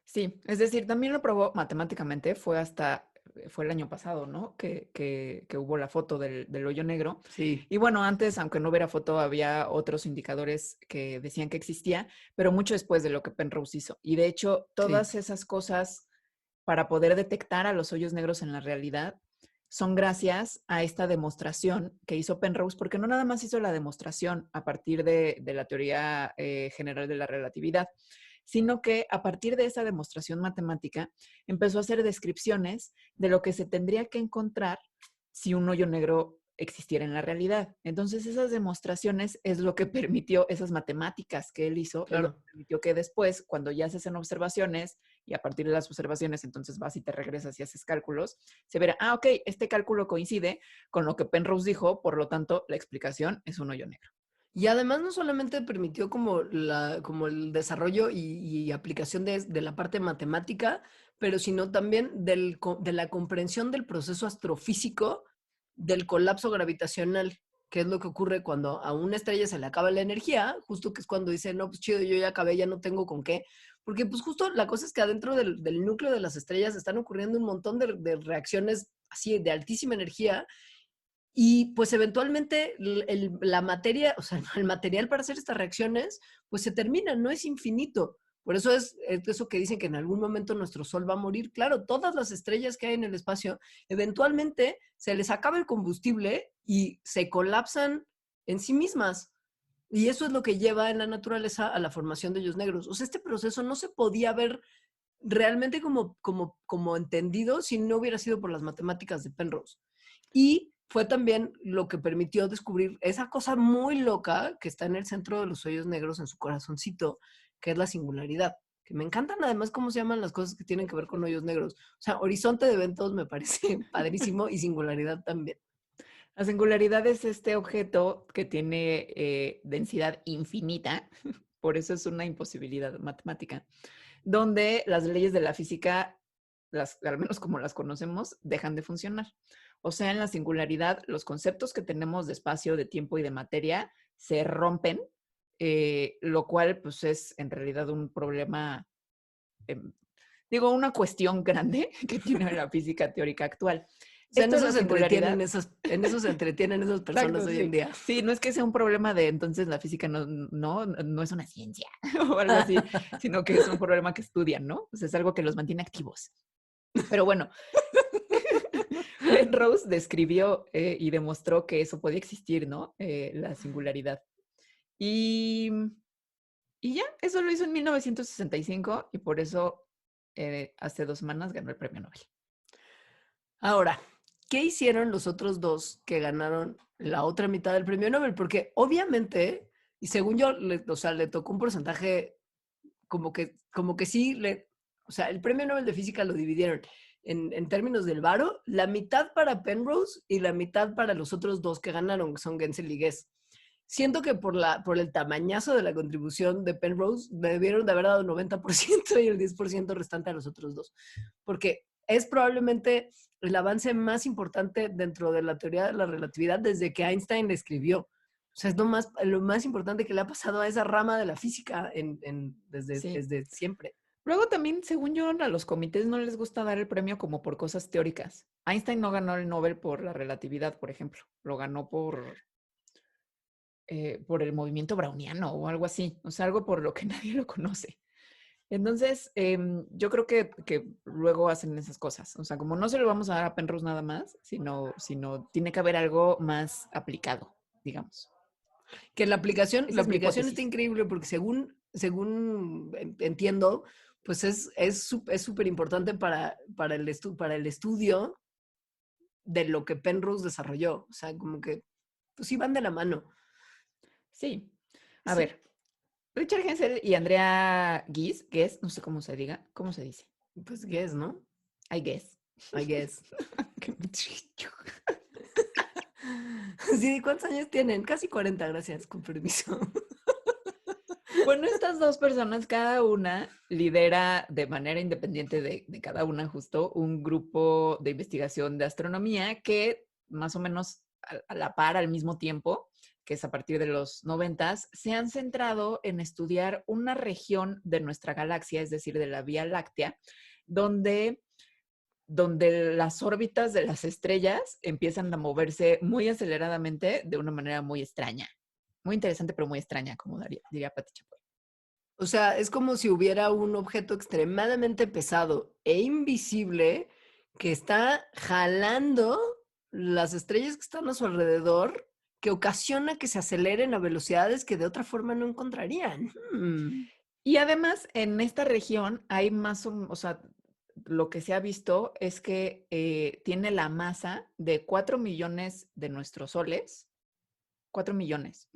Speaker 1: Sí, es decir, también lo probó matemáticamente, fue el año pasado, ¿no? Que hubo la foto del hoyo negro.
Speaker 2: Sí,
Speaker 1: Y bueno, antes, aunque no hubiera foto, había otros indicadores que decían que existía, pero mucho después de lo que Penrose hizo. Y de hecho,
Speaker 2: sí.
Speaker 1: todas esas cosas para poder detectar a los hoyos negros en la realidad son gracias a esta demostración que hizo Penrose, porque no nada más hizo la demostración a partir de la teoría general de la relatividad, sino que a partir de esa demostración matemática empezó a hacer descripciones de lo que se tendría que encontrar si un hoyo negro existiera en la realidad. Entonces, esas demostraciones es lo que permitió, esas matemáticas que él hizo, es lo
Speaker 2: Claro.
Speaker 1: que permitió que después, cuando ya se hacen observaciones, y a partir de las observaciones, entonces vas y te regresas y haces cálculos, se verá, ok, este cálculo coincide con lo que Penrose dijo, por lo tanto, la explicación es un hoyo negro.
Speaker 2: Y además no solamente permitió como, como el desarrollo y aplicación de la parte matemática, pero sino también de la comprensión del proceso astrofísico del colapso gravitacional, que es lo que ocurre cuando a una estrella se le acaba la energía, justo que es cuando dice, no, pues chido, yo ya acabé, ya no tengo con qué. Porque pues justo la cosa es que adentro del núcleo de las estrellas están ocurriendo un montón de reacciones así de altísima energía. Y pues eventualmente la materia, o sea, el material para hacer estas reacciones, pues se termina, no es infinito. Por eso es eso que dicen que en algún momento nuestro Sol va a morir. Claro, todas las estrellas que hay en el espacio, eventualmente se les acaba el combustible y se colapsan en sí mismas. Y eso es lo que lleva en la naturaleza a la formación de hoyos negros. O sea, este proceso no se podía ver realmente como entendido si no hubiera sido por las matemáticas de Penrose. Y fue también lo que permitió descubrir esa cosa muy loca que está en el centro de los hoyos negros, en su corazoncito, que es la singularidad. Que me encantan además cómo se llaman las cosas que tienen que ver con hoyos negros. O sea, horizonte de eventos me parece padrísimo y singularidad también.
Speaker 1: La singularidad es este objeto que tiene densidad infinita, por eso es una imposibilidad matemática, donde las leyes de la física, al menos como las conocemos, dejan de funcionar. O sea, en la singularidad, los conceptos que tenemos de espacio, de tiempo y de materia se rompen, lo cual pues es en realidad un problema, eh, digo, una cuestión grande que tiene la física teórica actual.
Speaker 2: O sea,
Speaker 1: Esto de la singularidad,
Speaker 2: en eso se entretienen esas personas
Speaker 1: exacto,
Speaker 2: hoy en
Speaker 1: sí.
Speaker 2: día.
Speaker 1: Sí, no es que sea un problema de entonces la física no es una ciencia o algo así, sino que es un problema que estudian, ¿no? O sea, es algo que los mantiene activos. Pero bueno, Penrose describió y demostró que eso podía existir, ¿no? La singularidad. Y, y ya, eso lo hizo en 1965 y por eso hace 2 semanas ganó el premio Nobel.
Speaker 2: Ahora, ¿qué hicieron los otros dos que ganaron la otra mitad del premio Nobel? Porque obviamente, y según yo, o sea, le tocó un porcentaje como que sí, o sea, el premio Nobel de Física lo dividieron en términos del varo, la mitad para Penrose y la mitad para los otros dos que ganaron, que son Gensel y Guess. Siento que por el tamañazo de la contribución de Penrose, debieron de haber dado 90% y el 10% restante a los otros dos. Porque es probablemente el avance más importante dentro de la teoría de la relatividad desde que Einstein la escribió. O sea, es lo más importante que le ha pasado a esa rama de la física
Speaker 1: Sí.
Speaker 2: desde siempre.
Speaker 1: Luego también, según yo, a los comités no les gusta dar el premio como por cosas teóricas. Einstein no ganó el Nobel por la relatividad, por ejemplo. Lo ganó por el movimiento browniano o algo así. O sea, algo por lo que nadie lo conoce. Entonces, yo creo que luego hacen esas cosas. O sea, como no se lo vamos a dar a Penrose nada más, sino tiene que haber algo más aplicado, digamos.
Speaker 2: Que
Speaker 1: Esa
Speaker 2: la
Speaker 1: es mi
Speaker 2: aplicación está
Speaker 1: hipótesis.
Speaker 2: increíble porque según entiendo, pues es súper importante para el estudio de lo que Penrose desarrolló. O sea, como que, pues sí van de la mano.
Speaker 1: Sí. A
Speaker 2: Sí,
Speaker 1: ver, Richard Hensel y Andrea Guess, no sé cómo se diga, ¿cómo se dice?
Speaker 2: pues guess, ¿no?
Speaker 1: I guess.
Speaker 2: I guess. Sí, ¿cuántos años tienen? Casi 40, gracias, con permiso.
Speaker 1: Bueno, estas dos personas, cada una lidera de manera independiente de cada una justo un grupo de investigación de astronomía que más o menos a la par, al mismo tiempo, que es a partir de los 90, se han centrado en estudiar una región de nuestra galaxia, es decir, de la Vía Láctea, donde las órbitas de las estrellas empiezan a moverse muy aceleradamente de una manera muy extraña. Muy interesante, pero muy extraña, como diría Pati Chapoy.
Speaker 2: O sea, es como si hubiera un objeto extremadamente pesado e invisible que está jalando las estrellas que están a su alrededor, que ocasiona que se aceleren a velocidades que de otra forma no encontrarían.
Speaker 1: Y además, en esta región hay más, o sea, lo que se ha visto es que tiene la masa de 4 millones de nuestros soles, 4 millones,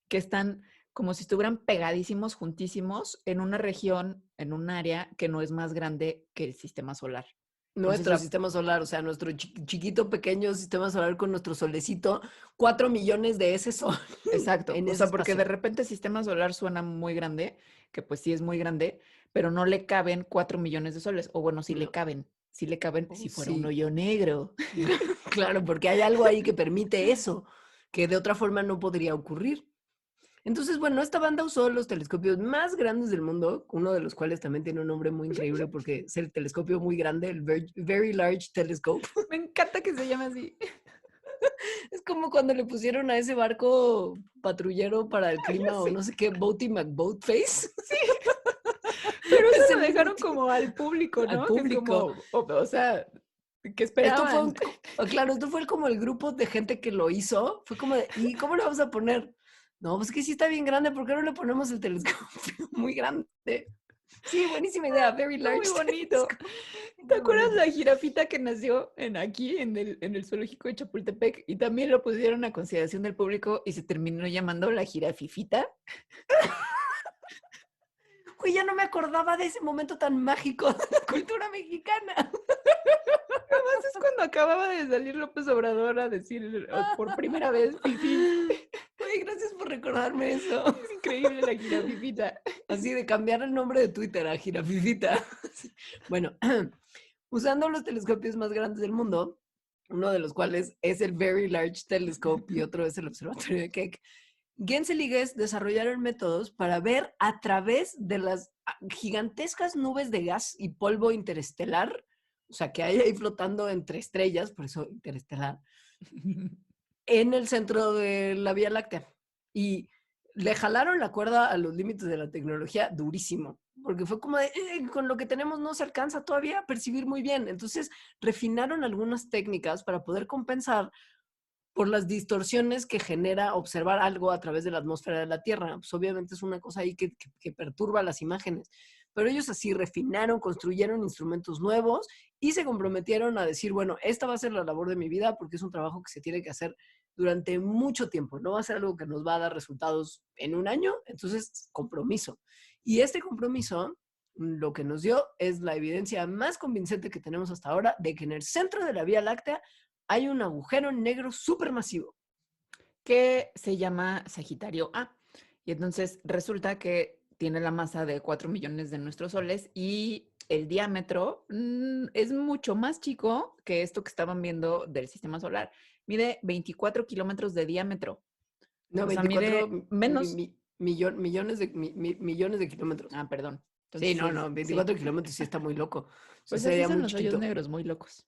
Speaker 1: que están como si estuvieran pegadísimos, juntísimos, en una región, en un área que no es más grande que el sistema solar. Entonces,
Speaker 2: Nuestro sistema solar, o sea, nuestro chiquito, pequeño sistema solar con nuestro solecito, 4 millones de ese sol
Speaker 1: exacto,
Speaker 2: en
Speaker 1: o
Speaker 2: ese
Speaker 1: sea, porque de
Speaker 2: espacio.
Speaker 1: repente el sistema solar suena muy grande, que pues sí es muy grande, pero no le caben 4 millones de soles, o bueno,
Speaker 2: No,
Speaker 1: sí le caben
Speaker 2: oh,
Speaker 1: si fuera un
Speaker 2: sí,
Speaker 1: hoyo negro.
Speaker 2: claro, porque hay algo ahí que permite eso, que de otra forma no podría ocurrir. Entonces, bueno, esta banda usó los telescopios más grandes del mundo, uno de los cuales también tiene un nombre muy increíble porque es el telescopio muy grande, el Very Large Telescope.
Speaker 1: Me encanta que se llame así.
Speaker 2: Es como cuando le pusieron a ese barco patrullero para el clima o
Speaker 1: Sí,
Speaker 2: no sé qué, Boaty McBoatface.
Speaker 1: sí, pero eso
Speaker 2: Es
Speaker 1: lo
Speaker 2: el mismo
Speaker 1: dejaron como al público,
Speaker 2: al
Speaker 1: ¿no? Que es
Speaker 2: público.
Speaker 1: como, o sea, ¿qué
Speaker 2: Esto fue
Speaker 1: esperaban?
Speaker 2: claro, esto fue como el grupo de gente que lo hizo. Fue como de, ¿y cómo le vamos a poner? No, pues que sí está bien grande, ¿por qué no le ponemos el telescopio muy grande? Sí, buenísima idea, Very
Speaker 1: Está muy
Speaker 2: Large
Speaker 1: bonito.
Speaker 2: Telescope.
Speaker 1: ¿Te
Speaker 2: Muy
Speaker 1: acuerdas
Speaker 2: bonito.
Speaker 1: la jirafita que nació aquí en el zoológico de Chapultepec? Y también lo pusieron a consideración del público y se terminó llamando la jirafifita.
Speaker 2: Uy, ya no me acordaba de ese momento tan mágico de la cultura mexicana.
Speaker 1: Además es cuando acababa de salir López Obrador a decir por primera vez Fifi.
Speaker 2: Uy, gracias por recordarme eso.
Speaker 1: Es increíble la jirafifita.
Speaker 2: Así de cambiar el nombre de Twitter a Jirafifita. Bueno, usando los telescopios más grandes del mundo, uno de los cuales es el Very Large Telescope y otro es el Observatorio de Keck, Gensel y Guess desarrollaron métodos para ver a través de las gigantescas nubes de gas y polvo interestelar, o sea, que hay ahí flotando entre estrellas, por eso interestelar, en el centro de la Vía Láctea. Y le jalaron la cuerda a los límites de la tecnología durísimo, porque fue como de, con lo que tenemos no se alcanza todavía a percibir muy bien. Entonces refinaron algunas técnicas para poder compensar por las distorsiones que genera observar algo a través de la atmósfera de la Tierra. Pues obviamente es una cosa ahí que perturba las imágenes. Pero ellos así refinaron, construyeron instrumentos nuevos y se comprometieron a decir, bueno, esta va a ser la labor de mi vida porque es un trabajo que se tiene que hacer durante mucho tiempo. No va a ser algo que nos va a dar resultados en un año. Entonces, compromiso. Y este compromiso lo que nos dio es la evidencia más convincente que tenemos hasta ahora de que en el centro de la Vía Láctea hay un agujero negro supermasivo.
Speaker 1: Que se llama Sagitario A. Y entonces resulta que tiene la masa de 4 millones de nuestros soles y el diámetro es mucho más chico que esto que estaban viendo del sistema solar. Mide 24 kilómetros de diámetro.
Speaker 2: No,
Speaker 1: O sea,
Speaker 2: 24
Speaker 1: mide menos.
Speaker 2: millones de kilómetros.
Speaker 1: Ah, perdón.
Speaker 2: Sí, no,
Speaker 1: Entonces,
Speaker 2: no,
Speaker 1: sí.
Speaker 2: 24 kilómetros sí está muy loco. O sea,
Speaker 1: Pues así
Speaker 2: sería
Speaker 1: son
Speaker 2: muy
Speaker 1: los hoyos
Speaker 2: chiquito.
Speaker 1: negros, muy locos.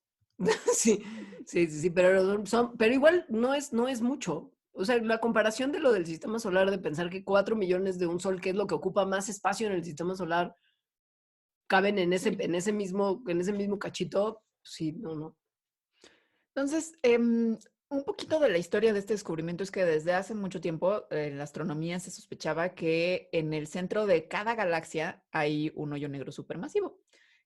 Speaker 2: Sí, sí, sí, sí, pero igual no es mucho. O sea, la comparación de lo del sistema solar, de pensar que 4 millones de un sol, que es lo que ocupa más espacio en el sistema solar, caben
Speaker 1: Sí.
Speaker 2: en ese mismo cachito, sí, no, no.
Speaker 1: Entonces, un poquito de la historia de este descubrimiento es que desde hace mucho tiempo en la astronomía se sospechaba que en el centro de cada galaxia hay un hoyo negro supermasivo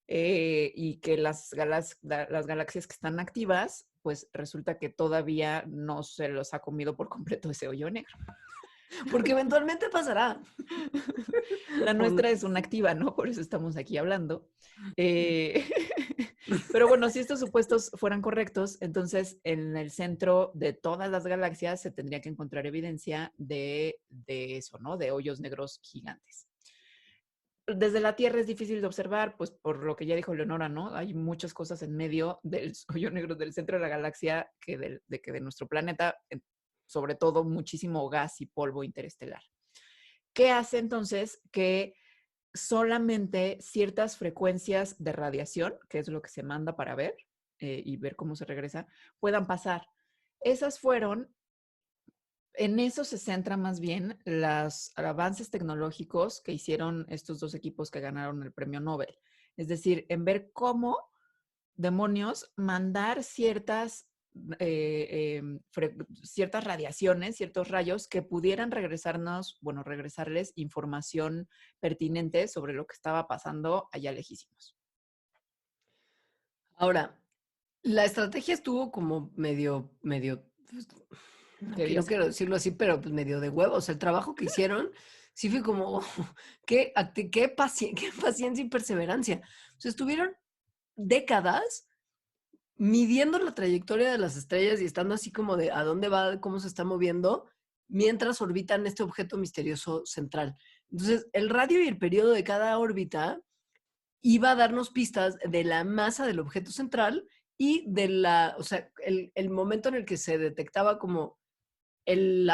Speaker 1: y que las galaxias que están activas, pues resulta que todavía no se los ha comido por completo ese hoyo negro.
Speaker 2: Porque eventualmente pasará.
Speaker 1: La
Speaker 2: ¿O no?
Speaker 1: nuestra es una activa, ¿no? Por eso estamos aquí hablando. Eh, pero bueno, si estos supuestos fueran correctos, entonces en el centro de todas las galaxias se tendría que encontrar evidencia de eso, ¿no? De hoyos negros gigantes. Desde la Tierra es difícil de observar, pues por lo que ya dijo Leonora, ¿no? Hay muchas cosas en medio del hoyo negro del centro de la galaxia que de nuestro planeta, sobre todo muchísimo gas y polvo interestelar. ¿Qué hace entonces que solamente ciertas frecuencias de radiación, que es lo que se manda para ver y ver cómo se regresa, puedan pasar? Esas fueron, en eso se centra más bien los avances tecnológicos que hicieron estos dos equipos que ganaron el premio Nobel. Es decir, en ver cómo demonios mandar ciertas ciertas radiaciones, ciertos rayos que pudieran regresarles información pertinente sobre lo que estaba pasando allá lejísimos.
Speaker 2: Ahora, la estrategia estuvo como medio, pues, no quiero decirlo así, pero pues medio de huevos. El trabajo que hicieron sí fue como, qué paciencia y perseverancia. O sea, estuvieron décadas midiendo la trayectoria de las estrellas y estando así como de a dónde va, cómo se está moviendo, mientras orbitan este objeto misterioso central. Entonces, el radio y el periodo de cada órbita iba a darnos pistas de la masa del objeto central y o sea, el momento en el que se detectaba como el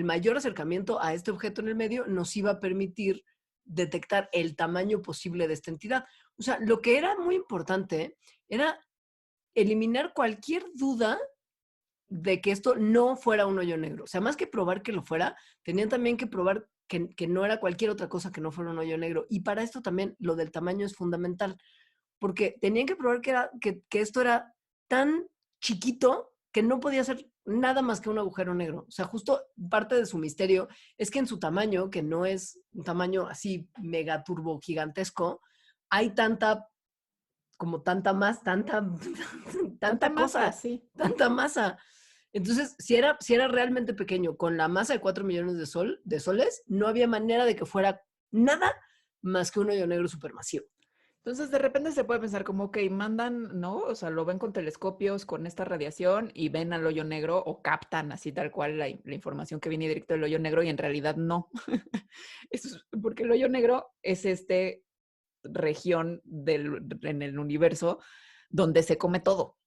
Speaker 2: mayor acercamiento a este objeto en el medio nos iba a permitir detectar el tamaño posible de esta entidad. O sea, lo que era muy importante era eliminar cualquier duda de que esto no fuera un hoyo negro. O sea, más que probar que lo fuera, tenían también que probar que no era cualquier otra cosa que no fuera un hoyo negro. Y para esto también lo del tamaño es fundamental, porque tenían que probar que esto era tan chiquito que no podía ser nada más que un agujero negro. O sea, justo parte de su misterio es que en su tamaño, que no es un tamaño así mega turbo gigantesco, hay tanta tanta
Speaker 1: masa,
Speaker 2: cosa,
Speaker 1: sí.
Speaker 2: tanta masa. Entonces, si era realmente pequeño, con la masa de 4 millones de soles, no había manera de que fuera nada más que un hoyo negro supermasivo.
Speaker 1: Entonces, de repente se puede pensar como, ok, mandan, ¿no? O sea, lo ven con telescopios, con esta radiación y ven al hoyo negro o captan así tal cual la información que viene directo del hoyo negro y en realidad no. Eso es porque el hoyo negro es región en el universo donde se come todo.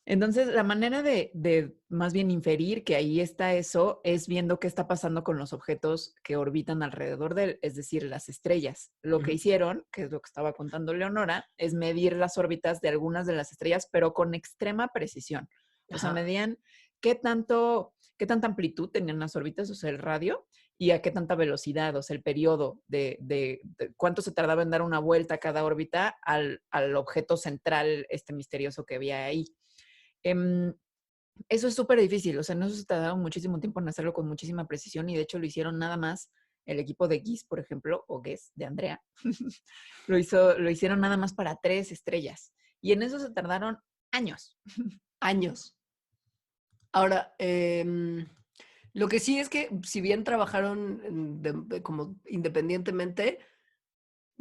Speaker 1: Entonces, la manera de más bien inferir que ahí está eso es viendo qué está pasando con los objetos que orbitan alrededor de él, es decir, las estrellas. Lo que hicieron, que es lo que estaba contando Leonora, es medir las órbitas de algunas de las estrellas, pero con extrema precisión. O sea, medían qué tanta amplitud tenían las órbitas, o sea, el radio, y a qué tanta velocidad, o sea, el periodo de cuánto se tardaba en dar una vuelta a cada órbita al objeto central, misterioso que había ahí. Eso es súper difícil, o sea, no se tardaron muchísimo tiempo en hacerlo con muchísima precisión y de hecho lo hicieron nada más el equipo de GIS, por ejemplo, o GES de Andrea, lo hicieron nada más para 3 estrellas y en eso se tardaron años.
Speaker 2: Años. Ahora, lo que sí es que si bien trabajaron como independientemente,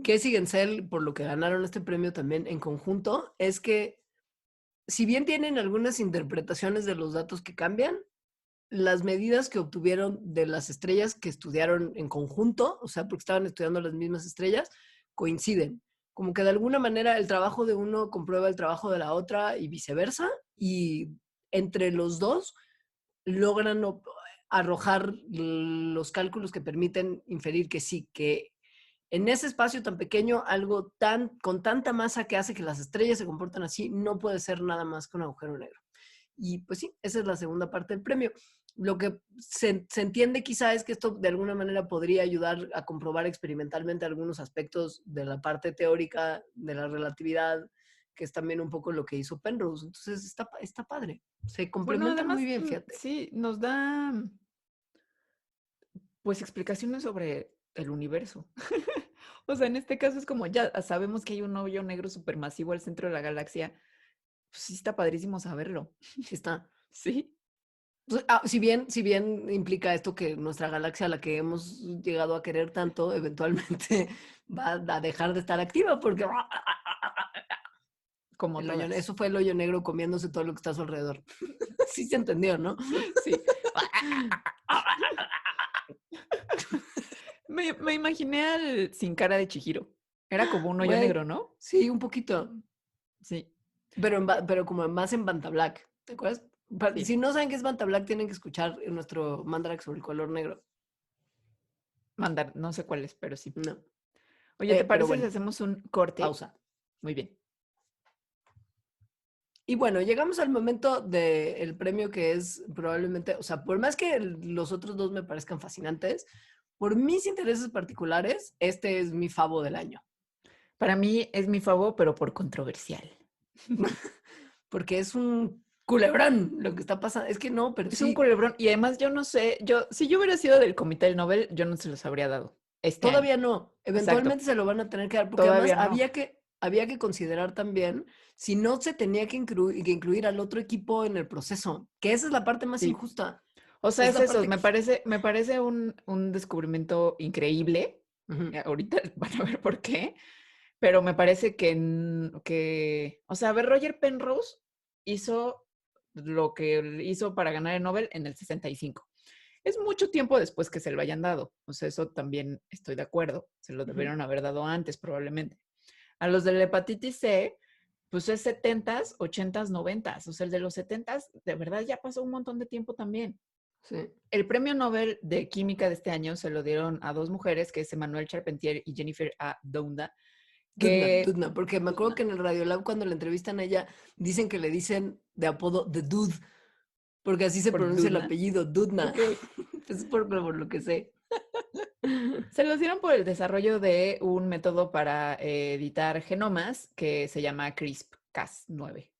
Speaker 2: GES y Gensel, por lo que ganaron este premio también en conjunto, es que si bien tienen algunas interpretaciones de los datos que cambian, las medidas que obtuvieron de las estrellas que estudiaron en conjunto, o sea, porque estaban estudiando las mismas estrellas, coinciden. Como que de alguna manera el trabajo de uno comprueba el trabajo de la otra y viceversa, y entre los dos logran arrojar los cálculos que permiten inferir que sí, que en ese espacio tan pequeño, algo con tanta masa que hace que las estrellas se comportan así, no puede ser nada más que un agujero negro. Y pues sí, esa es la segunda parte del premio. Lo que se entiende quizá es que esto de alguna manera podría ayudar a comprobar experimentalmente algunos aspectos de la parte teórica de la relatividad, que es también un poco lo que hizo Penrose. Entonces está padre. Se complementan muy bien, fíjate.
Speaker 1: Sí, nos da pues explicaciones sobre el universo. O sea, en este caso es como ya sabemos que hay un hoyo negro supermasivo al centro de la galaxia. Pues sí está padrísimo saberlo.
Speaker 2: Sí está.
Speaker 1: Sí.
Speaker 2: Si bien implica esto que nuestra galaxia, a la que hemos llegado a querer tanto, eventualmente va a dejar de estar activa porque
Speaker 1: Como todas.
Speaker 2: eso fue el hoyo negro comiéndose todo lo que está a su alrededor. Sí se entendió, ¿no?
Speaker 1: Sí. Me imaginé al sin cara de Chihiro. Era como un hoyo negro, ¿no?
Speaker 2: Sí, un poquito.
Speaker 1: Sí.
Speaker 2: Pero como más en Banta Black. ¿Te acuerdas?
Speaker 1: Sí.
Speaker 2: Si no saben qué es Banta Black, tienen que escuchar nuestro Mandrake sobre el color negro.
Speaker 1: Mandar, no sé cuál es, pero sí.
Speaker 2: No.
Speaker 1: Oye, ¿te
Speaker 2: Pero
Speaker 1: parece si
Speaker 2: bueno,
Speaker 1: hacemos un corte?
Speaker 2: pausa.
Speaker 1: Muy bien.
Speaker 2: Y bueno, llegamos al momento del premio que es probablemente, o sea, por más que los otros dos me parezcan fascinantes, por mis intereses particulares, este es mi favo del año.
Speaker 1: Para mí es mi favor, pero por controversial.
Speaker 2: Porque es un culebrón lo que está pasando. Es que no, pero
Speaker 1: Es un
Speaker 2: sí,
Speaker 1: culebrón. Y además yo no sé, si yo hubiera sido del comité del Nobel, yo no se los habría dado este año.
Speaker 2: todavía no.
Speaker 1: Exacto.
Speaker 2: Eventualmente se lo van a tener que dar, porque además
Speaker 1: Todavía no.
Speaker 2: había que considerar también si no se tenía que incluir al otro equipo en el proceso, que esa es la parte más
Speaker 1: Sí.
Speaker 2: injusta.
Speaker 1: O sea,
Speaker 2: Es
Speaker 1: es
Speaker 2: la
Speaker 1: eso.
Speaker 2: parte que...
Speaker 1: Me parece un descubrimiento increíble.
Speaker 2: Ujú.
Speaker 1: Ahorita van a ver por qué. Pero me parece o sea, a ver, Roger Penrose hizo lo que hizo para ganar el Nobel en el 65. Es mucho tiempo después que se lo hayan dado. O sea, eso también estoy de acuerdo. Se lo
Speaker 2: Ujú.
Speaker 1: debieron haber dado antes, probablemente. A los de la hepatitis C, pues es 70s, 80s, 90s. O sea, el de los 70s, de verdad ya pasó un montón de tiempo también.
Speaker 2: Sí.
Speaker 1: El premio Nobel de Química de este año se lo dieron a dos mujeres, que es Emmanuelle Charpentier y Jennifer A. Doudna,
Speaker 2: Dudna,
Speaker 1: que
Speaker 2: Dudna, porque me acuerdo que en el Radiolab cuando la entrevistan a ella, dicen que le dicen de apodo The Dude, porque así se
Speaker 1: por
Speaker 2: pronuncia el
Speaker 1: Doudna.
Speaker 2: apellido, Dudna.
Speaker 1: Ok.
Speaker 2: Es por lo que sé.
Speaker 1: Se los dieron por el desarrollo de un método para editar genomas que se llama CRISPR-Cas9,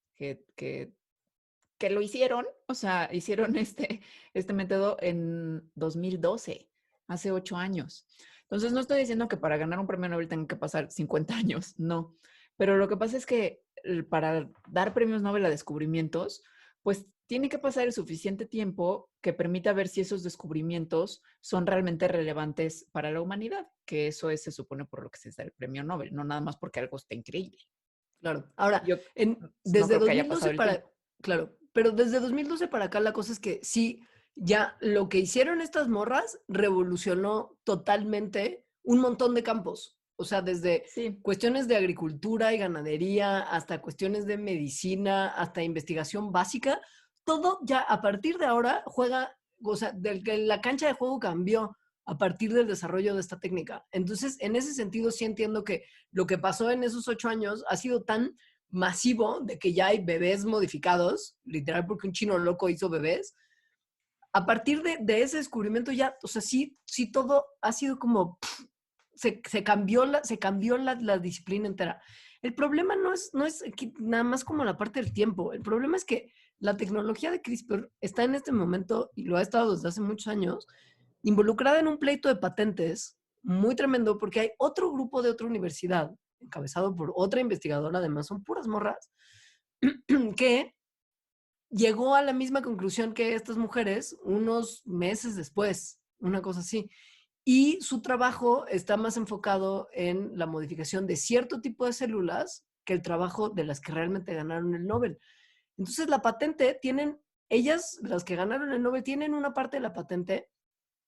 Speaker 1: que lo hicieron, o sea, hicieron este método en 2012, hace 8 años. Entonces, no estoy diciendo que para ganar un premio Nobel tengan que pasar 50 años, no. Pero lo que pasa es que para dar premios Nobel a descubrimientos, pues tiene que pasar el suficiente tiempo que permita ver si esos descubrimientos son realmente relevantes para la humanidad, que eso es, se supone, por lo que se da el premio Nobel, no nada más porque algo está increíble.
Speaker 2: Claro. Ahora,
Speaker 1: Yo no
Speaker 2: desde
Speaker 1: creo que haya
Speaker 2: 2012
Speaker 1: pasado el
Speaker 2: para,
Speaker 1: tiempo.
Speaker 2: claro, pero desde 2012 para acá la cosa es que sí, ya lo que hicieron estas morras revolucionó totalmente un montón de campos. O sea, desde
Speaker 1: Sí,
Speaker 2: cuestiones de agricultura y ganadería hasta cuestiones de medicina, hasta investigación básica, todo ya a partir de ahora juega, o sea, la cancha de juego cambió a partir del desarrollo de esta técnica. Entonces, en ese sentido, sí entiendo que lo que pasó en esos 8 años ha sido tan masivo de que ya hay bebés modificados, literal porque un chino loco hizo bebés. A partir de ese descubrimiento ya, o sea, sí, sí todo ha sido como, se cambió, la disciplina entera. El problema no es nada más como la parte del tiempo, el problema es que la tecnología de CRISPR está en este momento, y lo ha estado desde hace muchos años, involucrada en un pleito de patentes muy tremendo porque hay otro grupo de otra universidad, encabezado por otra investigadora, además son puras morras, que llegó a la misma conclusión que estas mujeres unos meses después, una cosa así. Y su trabajo está más enfocado en la modificación de cierto tipo de células que el trabajo de las que realmente ganaron el Nobel. Entonces la patente ellas, las que ganaron el Nobel, tienen una parte de la patente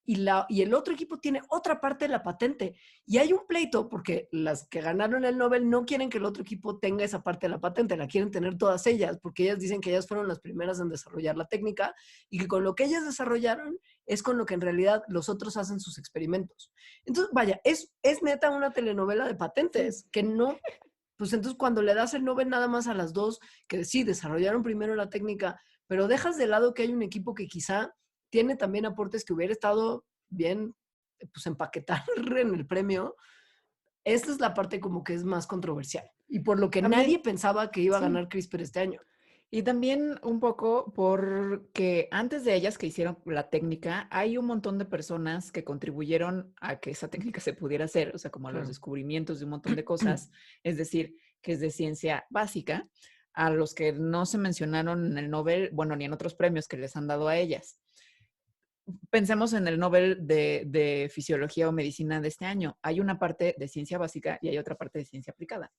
Speaker 2: y el otro equipo tiene otra parte de la patente. Y hay un pleito porque las que ganaron el Nobel no quieren que el otro equipo tenga esa parte de la patente, la quieren tener todas ellas, porque ellas dicen que ellas fueron las primeras en desarrollar la técnica y que con lo que ellas desarrollaron es con lo que en realidad los otros hacen sus experimentos. Entonces, vaya, es neta una telenovela de
Speaker 1: sí.
Speaker 2: patentes, que no, pues entonces cuando le das el Nobel nada más a las dos, que sí, desarrollaron primero la técnica, pero dejas de lado que hay un equipo que quizá tiene también aportes que hubiera estado bien, pues empaquetar en el premio. Esta es la parte como que es más controversial y por lo que nadie
Speaker 1: También,
Speaker 2: pensaba que iba a
Speaker 1: sí.
Speaker 2: ganar CRISPR este año.
Speaker 1: Y también un poco porque antes de ellas que hicieron la técnica, hay un montón de personas que contribuyeron a que esa técnica se pudiera hacer, o sea, como a los
Speaker 2: Claro.
Speaker 1: descubrimientos de un montón de cosas, es decir, que es de ciencia básica, a los que no se mencionaron en el Nobel, bueno, ni en otros premios que les han dado a ellas. Pensemos en el Nobel de Fisiología o Medicina de este año. Hay una parte de ciencia básica y hay otra parte de ciencia aplicada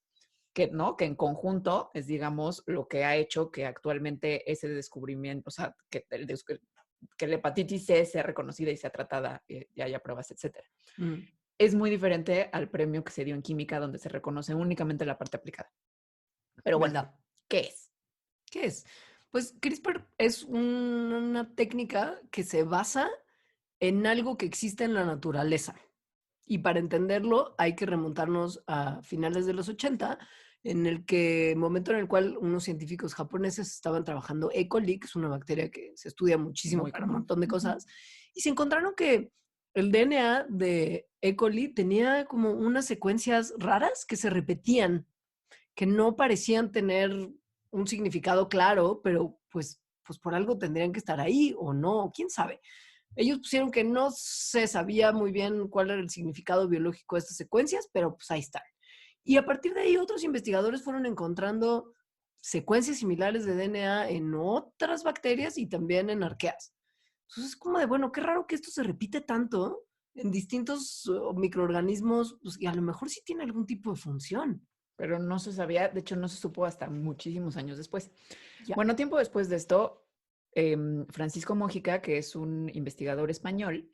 Speaker 1: que, ¿no? Que en conjunto es, digamos, lo que ha hecho que actualmente ese descubrimiento, o sea, que la hepatitis C sea reconocida y sea tratada y haya pruebas, etcétera.
Speaker 2: Mm.
Speaker 1: Es muy diferente al premio que se dio en química, donde se reconoce únicamente la parte aplicada. Pero bueno,
Speaker 2: ¿Verdad?
Speaker 1: ¿qué es?
Speaker 2: ¿Qué es? Pues CRISPR es una técnica que se basa en algo que existe en la naturaleza. Y para entenderlo hay que remontarnos a finales de los 80, en el momento en el cual unos científicos japoneses estaban trabajando E. coli, que es una bacteria que se estudia muchísimo
Speaker 1: Muy
Speaker 2: para un
Speaker 1: común.
Speaker 2: montón de
Speaker 1: Ujú.
Speaker 2: cosas, y se encontraron que el DNA de E. coli tenía como unas secuencias raras que se repetían, que no parecían tener un significado claro, pero pues por algo tendrían que estar ahí o no, quién sabe. Ellos pusieron que no se sabía muy bien cuál era el significado biológico de estas secuencias, pero pues ahí están. Y a partir de ahí otros investigadores fueron encontrando secuencias similares de DNA en otras bacterias y también en arqueas. Entonces es como de, bueno, qué raro que esto se repite tanto en distintos microorganismos, pues, y a lo mejor sí tiene algún tipo de función.
Speaker 1: Pero no se sabía, de hecho no se supo hasta muchísimos años después.
Speaker 2: Ya.
Speaker 1: Bueno, tiempo después de esto, Francisco Mójica, que es un investigador español,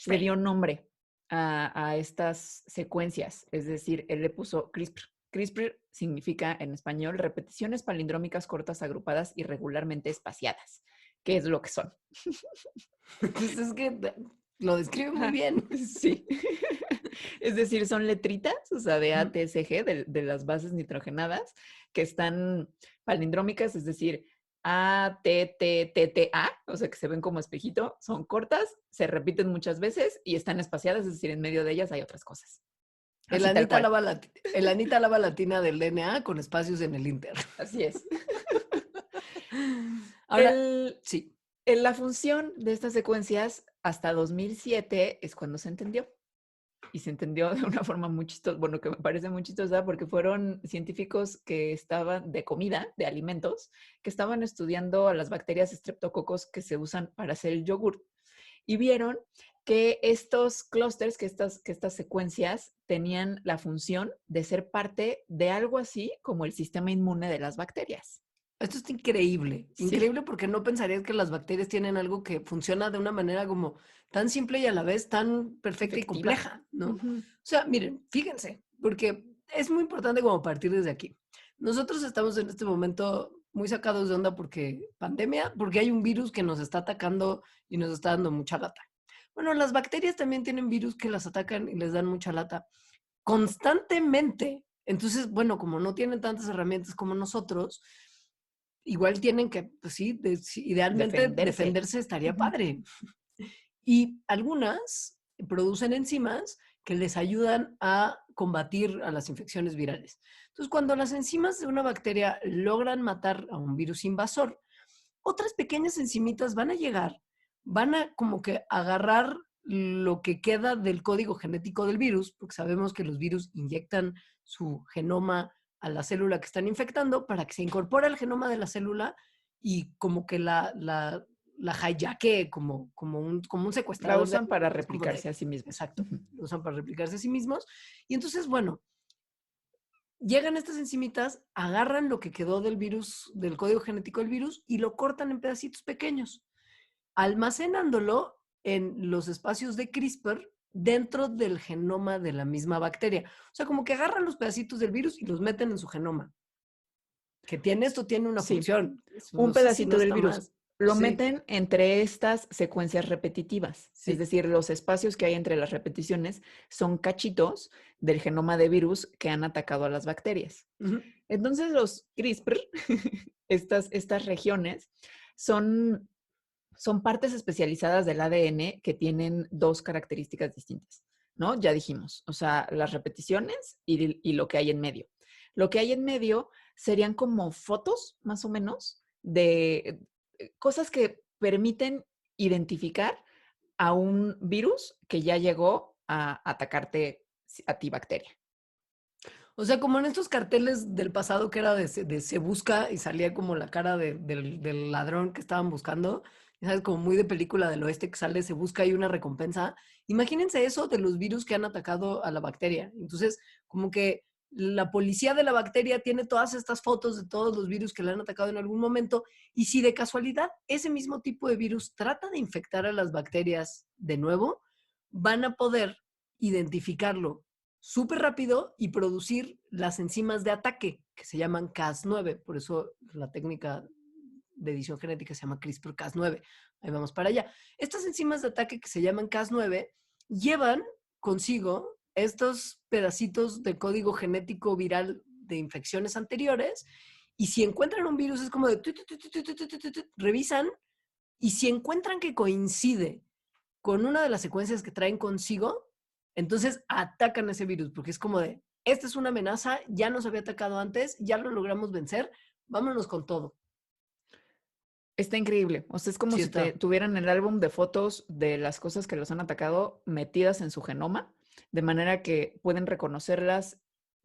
Speaker 1: le dio nombre a estas secuencias, es decir, él le puso CRISPR. CRISPR significa en español repeticiones palindrómicas cortas agrupadas irregularmente espaciadas, que es lo que son.
Speaker 2: Entonces es que lo describe muy
Speaker 1: Ajá,
Speaker 2: bien.
Speaker 1: sí. Es decir, son letritas, o sea, de A,
Speaker 2: Ujú.
Speaker 1: T, C, G, de las bases nitrogenadas, que están palindrómicas, es decir, A, T, T, T, T, A, o sea, que se ven como espejito, son cortas, se repiten muchas veces y están espaciadas, es decir, en medio de ellas hay otras cosas.
Speaker 2: El
Speaker 1: Así tal cual.
Speaker 2: Anita lava latina del DNA con espacios en el Inter.
Speaker 1: Así es.
Speaker 2: Ahora, sí.
Speaker 1: La función de estas secuencias hasta 2007 es cuando se entendió. Y se entendió de una forma muy chistosa, bueno, que me parece muy chistosa, porque fueron científicos que estaban de comida, de alimentos, que estaban estudiando a las bacterias estreptococos que se usan para hacer el yogur. Y vieron que estos clústeres, que estas secuencias tenían la función de ser parte de algo así como el sistema inmune de las bacterias.
Speaker 2: Esto es increíble,
Speaker 1: Sí.
Speaker 2: increíble porque no pensarías que las bacterias tienen algo que funciona de una manera como tan simple y a la vez tan perfecta y
Speaker 1: Efectiva.
Speaker 2: compleja, ¿no?
Speaker 1: Uh-huh.
Speaker 2: O sea, miren, fíjense, porque es muy importante como partir desde aquí. Nosotros estamos en este momento muy sacados de onda porque pandemia, porque hay un virus que nos está atacando y nos está dando mucha lata. Bueno, las bacterias también tienen virus que las atacan y les dan mucha lata constantemente. Entonces, bueno, como no tienen tantas herramientas como nosotros, igual tienen que, pues sí, idealmente defenderse estaría
Speaker 1: Uh-huh.
Speaker 2: padre. Y algunas producen enzimas que les ayudan a combatir a las infecciones virales. Entonces, cuando las enzimas de una bacteria logran matar a un virus invasor, otras pequeñas enzimitas van a llegar, van a como que agarrar lo que queda del código genético del virus, porque sabemos que los virus inyectan su genoma a la célula que están infectando para que se incorpore al genoma de la célula y como que la hijackee como un
Speaker 1: La
Speaker 2: secuestrador de
Speaker 1: usan para
Speaker 2: es como de,
Speaker 1: replicarse a sí mismos.
Speaker 2: exacto, lo usan para replicarse a sí mismos. Y entonces, bueno, llegan estas enzimitas, agarran lo que quedó del virus, del código genético del virus, y lo cortan en pedacitos pequeños, almacenándolo en los espacios de CRISPR dentro del genoma de la misma bacteria. O sea, como que agarran los pedacitos del virus y los meten en su genoma. Que tiene esto, tiene una
Speaker 1: Sí,
Speaker 2: función.
Speaker 1: un
Speaker 2: No sé si no
Speaker 1: pedacito del
Speaker 2: está
Speaker 1: virus.
Speaker 2: más.
Speaker 1: Lo
Speaker 2: Sí.
Speaker 1: meten entre estas secuencias repetitivas. Es
Speaker 2: Sí.
Speaker 1: decir, los espacios que hay entre las repeticiones son cachitos del genoma de virus que han atacado a las bacterias.
Speaker 2: Uh-huh.
Speaker 1: Entonces, los CRISPR, estas regiones, son partes especializadas del ADN que tienen dos características distintas, ¿no? Ya dijimos, o sea, las repeticiones y lo que hay en medio. Lo que hay en medio serían como fotos, más o menos, de cosas que permiten identificar a un virus que ya llegó a atacarte a ti, bacteria.
Speaker 2: O sea, como en estos carteles del pasado que era de se busca y salía como la cara del ladrón que estaban buscando, ¿sabes? Como muy de película del oeste que sale, se busca y una recompensa. Imagínense eso de los virus que han atacado a la bacteria. Entonces, como que la policía de la bacteria tiene todas estas fotos de todos los virus que le han atacado en algún momento y si de casualidad ese mismo tipo de virus trata de infectar a las bacterias de nuevo, van a poder identificarlo súper rápido y producir las enzimas de ataque que se llaman Cas9. Por eso la técnica de edición genética se llama CRISPR-Cas9. Ahí vamos para allá. Estas enzimas de ataque que se llaman Cas9 llevan consigo estos pedacitos de código genético viral de infecciones anteriores y si encuentran un virus es como de revisan y si encuentran que coincide con una de las secuencias que traen consigo, entonces atacan ese virus, porque es como de, esta es una amenaza, ya nos había atacado antes, ya lo logramos vencer, Vámonos con todo.
Speaker 1: Está increíble. O sea, es como
Speaker 2: Sí
Speaker 1: si
Speaker 2: está.
Speaker 1: tuvieran el álbum de fotos de las cosas que los han atacado metidas en su genoma, de manera que pueden reconocerlas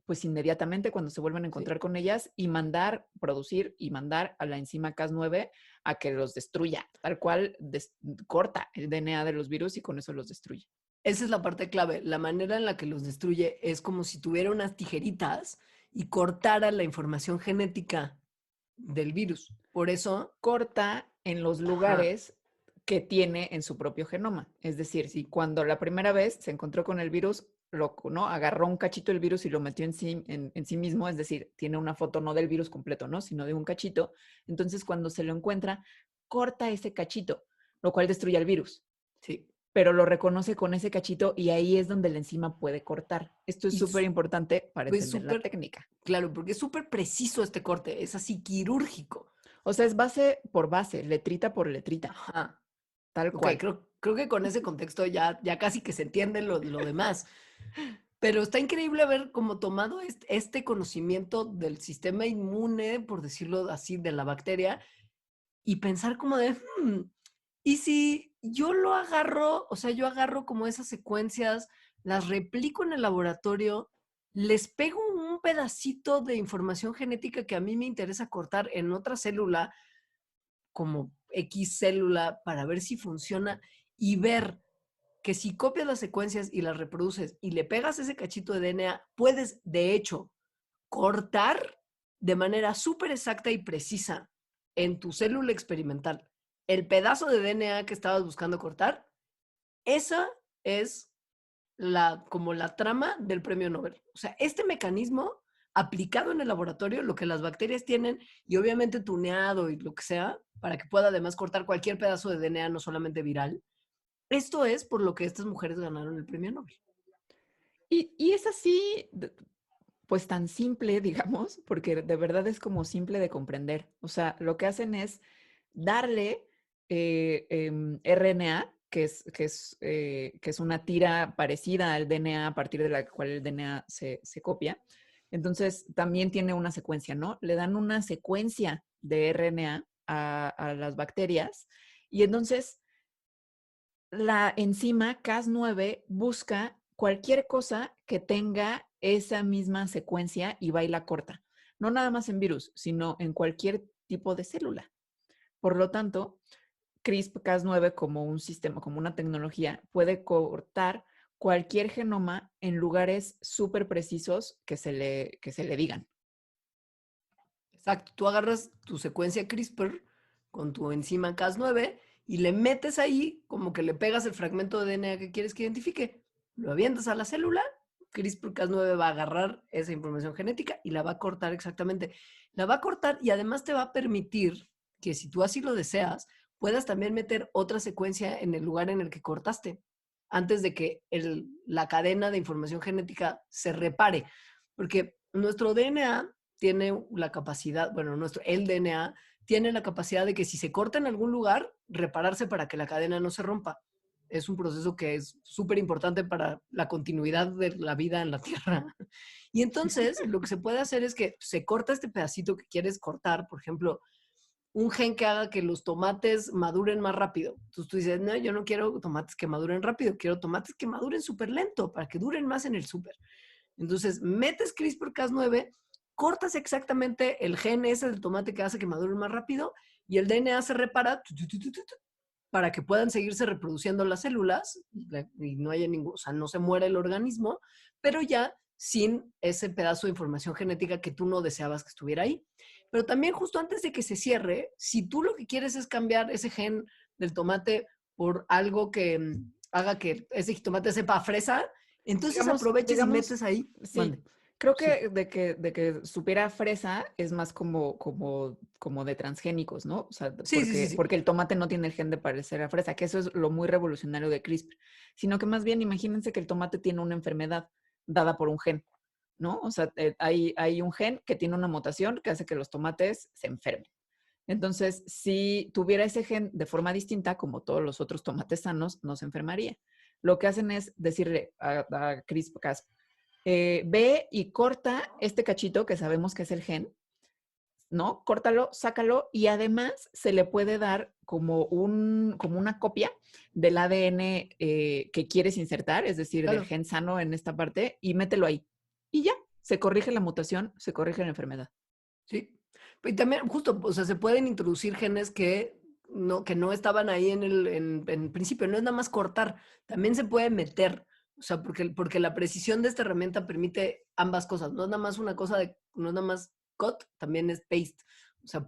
Speaker 1: pues inmediatamente cuando se vuelven a
Speaker 2: Sí.
Speaker 1: encontrar con ellas y mandar, producir y mandar a la enzima Cas9 a que los destruya, tal cual corta el DNA de los virus y con eso los destruye.
Speaker 2: Esa es la parte clave. La manera en la que los destruye es como si tuviera unas tijeritas y cortara la información genética del virus. Por eso,
Speaker 1: Corta en los
Speaker 2: ajá,
Speaker 1: lugares que tiene en su propio genoma. Es decir,
Speaker 2: sí,
Speaker 1: cuando la primera vez se encontró con el virus, ¿no? Agarró un cachito del virus y lo metió en sí mismo, es decir, tiene una foto no del virus completo, ¿no? Sino de un cachito. Entonces, cuando se lo encuentra, corta ese cachito, lo cual destruye al virus.
Speaker 2: sí.
Speaker 1: Pero lo reconoce con ese cachito y ahí es donde la enzima puede cortar. Esto es
Speaker 2: Y
Speaker 1: súper importante para
Speaker 2: es
Speaker 1: entender la
Speaker 2: súper,
Speaker 1: técnica.
Speaker 2: claro, porque es súper preciso este corte, es así quirúrgico.
Speaker 1: O sea, es base por base, letrita por letrita,
Speaker 2: Ajá.
Speaker 1: tal
Speaker 2: Ok,
Speaker 1: cual.
Speaker 2: creo que con ese contexto ya casi que se entiende lo demás. Pero está increíble haber como tomado este conocimiento del sistema inmune, por decirlo así, de la bacteria, y pensar como de, ¿y si yo lo agarro? O sea, yo agarro como esas secuencias, las replico en el laboratorio, les pego un pedacito de información genética que a mí me interesa cortar en otra célula, como X célula, para ver si funciona y ver que si copias las secuencias y las reproduces y le pegas ese cachito de DNA, puedes, de hecho, cortar de manera súper exacta y precisa en tu célula experimental el pedazo de DNA que estabas buscando cortar. Esa es como la trama del premio Nobel. O sea, este mecanismo aplicado en el laboratorio, lo que las bacterias tienen y obviamente tuneado y lo que sea, para que pueda además cortar cualquier pedazo de DNA, no solamente viral. Esto es por lo que estas mujeres ganaron el premio Nobel.
Speaker 1: Y es así, pues tan simple, digamos, porque de verdad es como simple de comprender. O sea, lo que hacen es darle RNA, que es una tira parecida al DNA a partir de la cual el DNA se copia. Entonces, también tiene una secuencia, ¿no? Le dan una secuencia de RNA a las bacterias y entonces la enzima Cas9 busca cualquier cosa que tenga esa misma secuencia y va y la corta. No nada más en virus, sino en cualquier tipo de célula. Por lo tanto, CRISPR-Cas9 como un sistema, como una tecnología, puede cortar cualquier genoma en lugares súper precisos que se le digan.
Speaker 2: Exacto, tú agarras tu secuencia CRISPR con tu enzima Cas9 y le metes ahí como que le pegas el fragmento de DNA que quieres que identifique, lo avientas a la célula, CRISPR-Cas9 va a agarrar esa información genética y la va a cortar exactamente. La va a cortar y además te va a permitir que si tú así lo deseas, puedas también meter otra secuencia en el lugar en el que cortaste, antes de que la cadena de información genética se repare. Porque nuestro DNA tiene la capacidad, bueno, el DNA tiene la capacidad de que si se corta en algún lugar, repararse para que la cadena no se rompa. Es un proceso que es súper importante para la continuidad de la vida en la Tierra. Y entonces lo que se puede hacer es que se corta este pedacito que quieres cortar, por ejemplo, un gen que haga que los tomates maduren más rápido. Entonces tú dices, no, yo no quiero tomates que maduren rápido, quiero tomates que maduren súper lento para que duren más en el súper. Entonces, metes CRISPR-Cas9, cortas exactamente el gen ese del tomate que hace que madure más rápido y el DNA se repara para que puedan seguirse reproduciendo las células y no haya ningún, o sea, no se muera el organismo, pero ya sin ese pedazo de información genética que tú no deseabas que estuviera ahí. Pero también justo antes de que se cierre, si tú lo que quieres es cambiar ese gen del tomate por algo que haga que ese tomate sepa a fresa, entonces aproveches y
Speaker 1: Digamos,
Speaker 2: metes ahí.
Speaker 1: sí,
Speaker 2: Mande.
Speaker 1: creo
Speaker 2: Sí.
Speaker 1: que de que supiera fresa es más como de transgénicos, ¿no? O sea,
Speaker 2: Sí, sí, sí, sí.
Speaker 1: porque el tomate no tiene el gen de parecer a fresa, que eso es lo muy revolucionario de CRISPR, sino que más bien imagínense que el tomate tiene una enfermedad dada por un gen, ¿no? O sea, hay un gen que tiene una mutación que hace que los tomates se enfermen. Entonces, si tuviera ese gen de forma distinta, como todos los otros tomates sanos, no se enfermaría. Lo que hacen es decirle a CRISPR-Cas, ve y corta este cachito que sabemos que es el gen, ¿no? Córtalo, sácalo y además se le puede dar como una copia del ADN que quieres insertar, es decir, del
Speaker 2: Claro,
Speaker 1: gen sano en esta parte, y mételo ahí. Y ya, se corrige la mutación, se corrige la enfermedad.
Speaker 2: sí. Y también, justo, o sea, se pueden introducir genes que no estaban ahí en principio, no es nada más cortar, también se puede meter, o sea, porque la precisión de esta herramienta permite ambas cosas, no es nada más una cosa no es nada más cut, también es paste. O sea,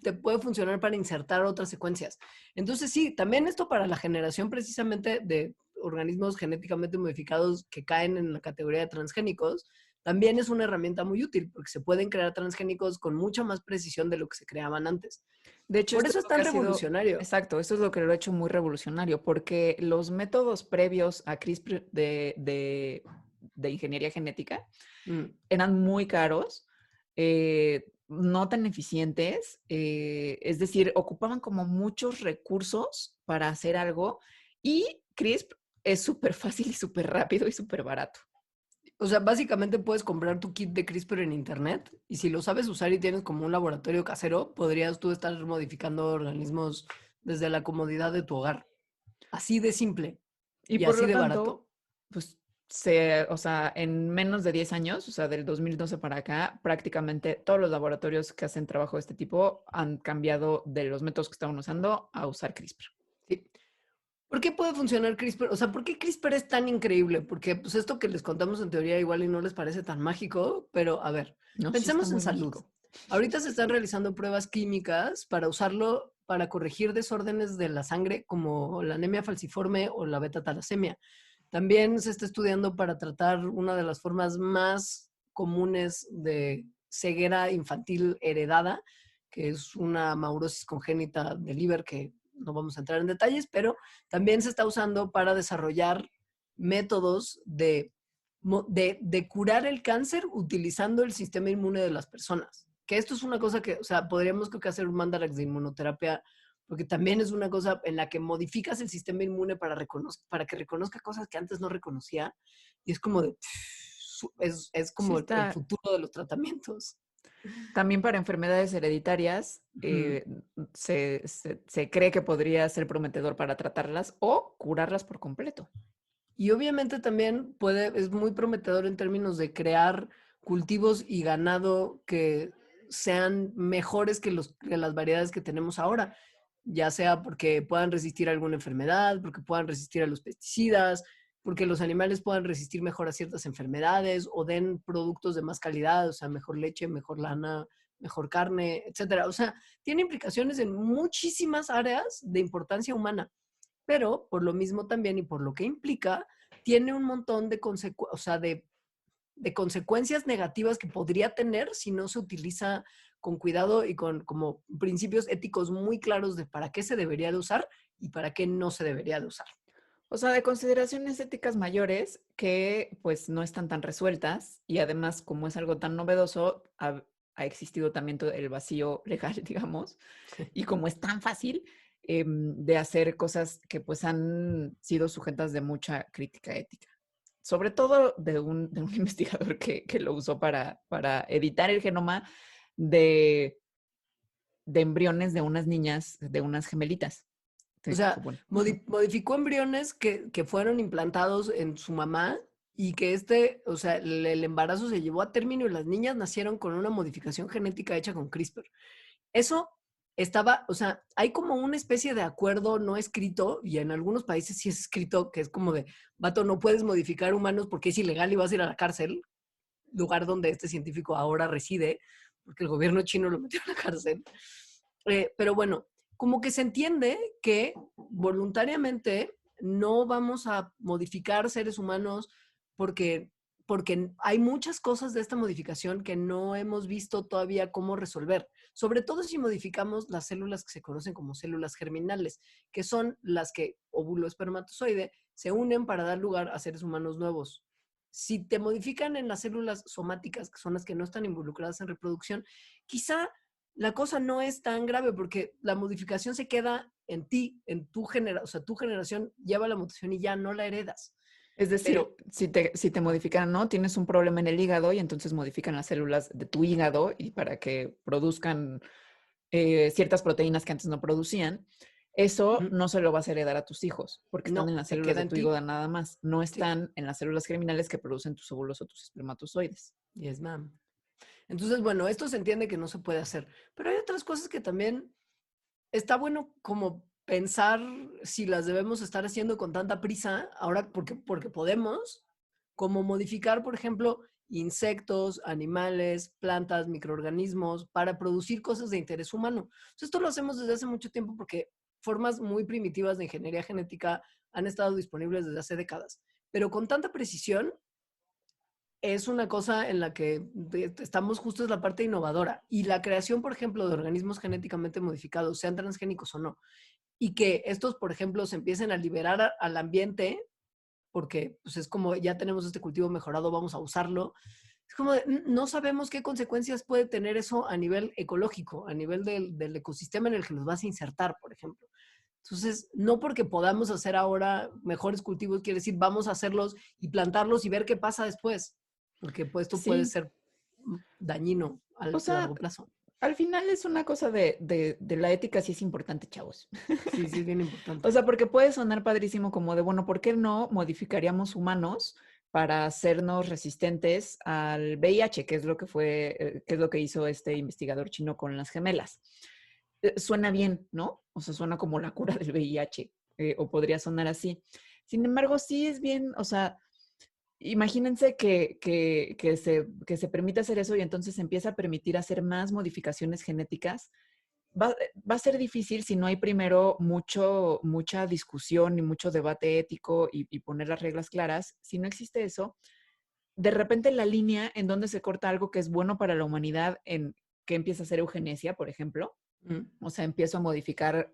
Speaker 2: te puede funcionar para insertar otras secuencias. Entonces, sí, también esto para la generación precisamente de organismos genéticamente modificados que caen en la categoría de transgénicos, también es una herramienta muy útil porque se pueden crear transgénicos con mucha más precisión de lo que se creaban antes.
Speaker 1: De hecho,
Speaker 2: Por
Speaker 1: esto
Speaker 2: eso
Speaker 1: es
Speaker 2: es
Speaker 1: lo que
Speaker 2: tan
Speaker 1: ha sido,
Speaker 2: revolucionario.
Speaker 1: exacto, esto es lo que lo ha hecho muy revolucionario, porque los métodos previos a CRISPR de ingeniería genética
Speaker 2: Mm.
Speaker 1: eran muy caros, no tan eficientes, es decir, ocupaban como muchos recursos para hacer algo y CRISPR es súper fácil y súper rápido y súper barato.
Speaker 2: O sea, básicamente puedes comprar tu kit de CRISPR en internet y si lo sabes usar y tienes como un laboratorio casero, podrías tú estar modificando organismos desde la comodidad de tu hogar. Así de simple
Speaker 1: Y
Speaker 2: y
Speaker 1: por
Speaker 2: así
Speaker 1: lo
Speaker 2: de barato.
Speaker 1: tanto, pues, o sea, en menos de 10 años, o sea, del 2012 para acá, prácticamente todos los laboratorios que hacen trabajo de este tipo han cambiado de los métodos que estaban usando a usar CRISPR.
Speaker 2: Sí. ¿Por qué puede funcionar CRISPR? O sea, ¿por qué CRISPR es tan increíble? Porque pues esto que les contamos en teoría igual y no les parece tan mágico, pero a ver,
Speaker 1: No, sí está
Speaker 2: pensemos en
Speaker 1: muy
Speaker 2: salud.
Speaker 1: mágico.
Speaker 2: Ahorita se están realizando pruebas químicas para usarlo para corregir desórdenes de la sangre como la anemia falciforme o la beta-talasemia. También se está estudiando para tratar una de las formas más comunes de ceguera infantil heredada, que es una maurosis congénita del liver, que no vamos a entrar en detalles, pero también se está usando para desarrollar métodos de curar el cáncer utilizando el sistema inmune de las personas. Que esto es una cosa que, o sea, podríamos creo que hacer un mandarax de inmunoterapia, porque también es una cosa en la que modificas el sistema inmune para que reconozca cosas que antes no reconocía. Y es como de, es
Speaker 1: Sí
Speaker 2: como el
Speaker 1: está.
Speaker 2: futuro de los tratamientos.
Speaker 1: También para enfermedades hereditarias,
Speaker 2: Ujú.
Speaker 1: se cree que podría ser prometedor para tratarlas o curarlas por completo.
Speaker 2: Y obviamente también es muy prometedor en términos de crear cultivos y ganado que sean mejores que las variedades que tenemos ahora, ya sea porque puedan resistir a alguna enfermedad, porque puedan resistir a los pesticidas, porque los animales puedan resistir mejor a ciertas enfermedades o den productos de más calidad, o sea, mejor leche, mejor lana, mejor carne, etcétera. O sea, tiene implicaciones en muchísimas áreas de importancia humana, pero por lo mismo también y por lo que implica, tiene un montón o sea, de consecuencias negativas que podría tener si no se utiliza con cuidado y con como principios éticos muy claros de para qué se debería de usar y para qué no se debería de usar.
Speaker 1: O sea, de consideraciones éticas mayores que pues no están tan resueltas y además como es algo tan novedoso, ha existido también todo el vacío legal, digamos, y como es tan fácil de hacer cosas que pues han sido sujetas de mucha crítica ética. Sobre todo de un investigador que lo usó para editar el genoma de, de embriones de unas niñas, de unas gemelitas.
Speaker 2: O
Speaker 1: Entonces dijo,
Speaker 2: sea,
Speaker 1: bueno,
Speaker 2: modificó embriones que fueron implantados en su mamá y que o sea, el embarazo se llevó a término y las niñas nacieron con una modificación genética hecha con CRISPR. Eso estaba, o sea, hay como una especie de acuerdo no escrito, y en algunos países sí es escrito, que es como de, vato, no puedes modificar humanos porque es ilegal y vas a ir a la cárcel, lugar donde este científico ahora reside, porque el gobierno chino lo metió a la cárcel. Pero bueno, como que se entiende que voluntariamente no vamos a modificar seres humanos porque, porque hay muchas cosas de esta modificación que no hemos visto todavía cómo resolver, sobre todo si modificamos las células que se conocen como células germinales, que son las que, óvulo espermatozoide, se unen para dar lugar a seres humanos nuevos. Si te modifican en las células somáticas, que son las que no están involucradas en reproducción, quizá la cosa no es tan grave porque la modificación se queda en ti, en tu generación, o sea, tu generación lleva la mutación y ya no la heredas.
Speaker 1: Es decir,
Speaker 2: Pero
Speaker 1: si te modifican, ¿no? Tienes un problema en el hígado y entonces modifican las células de tu hígado y para que produzcan ciertas proteínas que antes no producían, eso
Speaker 2: ujú,
Speaker 1: no se lo vas a heredar a tus hijos, porque están en
Speaker 2: no,
Speaker 1: las
Speaker 2: se
Speaker 1: células
Speaker 2: queda
Speaker 1: de
Speaker 2: en
Speaker 1: tu
Speaker 2: ti.
Speaker 1: hígado nada más, no
Speaker 2: Sí,
Speaker 1: están en las células germinales que producen tus óvulos o tus espermatozoides.
Speaker 2: yes, ma'am. Entonces, bueno, esto se entiende que no se puede hacer, pero hay otras cosas que también está bueno como pensar si las debemos estar haciendo con tanta prisa, ahora porque podemos, como modificar, por ejemplo, insectos, animales, plantas, microorganismos, para producir cosas de interés humano. Entonces, esto lo hacemos desde hace mucho tiempo porque formas muy primitivas de ingeniería genética han estado disponibles desde hace décadas. Pero con tanta precisión es una cosa en la que estamos justo es la parte innovadora. Y la creación, por ejemplo, de organismos genéticamente modificados, sean transgénicos o no, y que estos, por ejemplo, se empiecen a liberar al ambiente, porque pues, es como ya tenemos este cultivo mejorado, vamos a usarlo. Es como de, no sabemos qué consecuencias puede tener eso a nivel ecológico, a nivel del ecosistema en el que los vas a insertar, por ejemplo. Entonces, no porque podamos hacer ahora mejores cultivos, quiere decir vamos a hacerlos y plantarlos y ver qué pasa después, porque pues esto puede
Speaker 1: Sí,
Speaker 2: ser dañino a
Speaker 1: o sea,
Speaker 2: largo plazo.
Speaker 1: al final es una cosa de la ética, sí es importante, chavos.
Speaker 2: Sí, sí, es bien
Speaker 1: O
Speaker 2: importante.
Speaker 1: sea, porque puede sonar padrísimo como de, bueno, ¿por qué no modificaríamos humanos para hacernos resistentes al VIH, que es lo que que es lo que hizo este investigador chino con las gemelas? Suena bien, ¿no? O sea, suena como la cura del VIH, o podría sonar así. Sin embargo, sí es bien, o sea, imagínense que se permite hacer eso y entonces se empieza a permitir hacer más modificaciones genéticas. Va a ser difícil si no hay primero mucha discusión y mucho debate ético y poner las reglas claras. Si no existe eso, de repente la línea en donde se corta algo que es bueno para la humanidad, en que empieza a ser eugenesia, por ejemplo,
Speaker 2: Mm.
Speaker 1: o sea, empiezo a modificar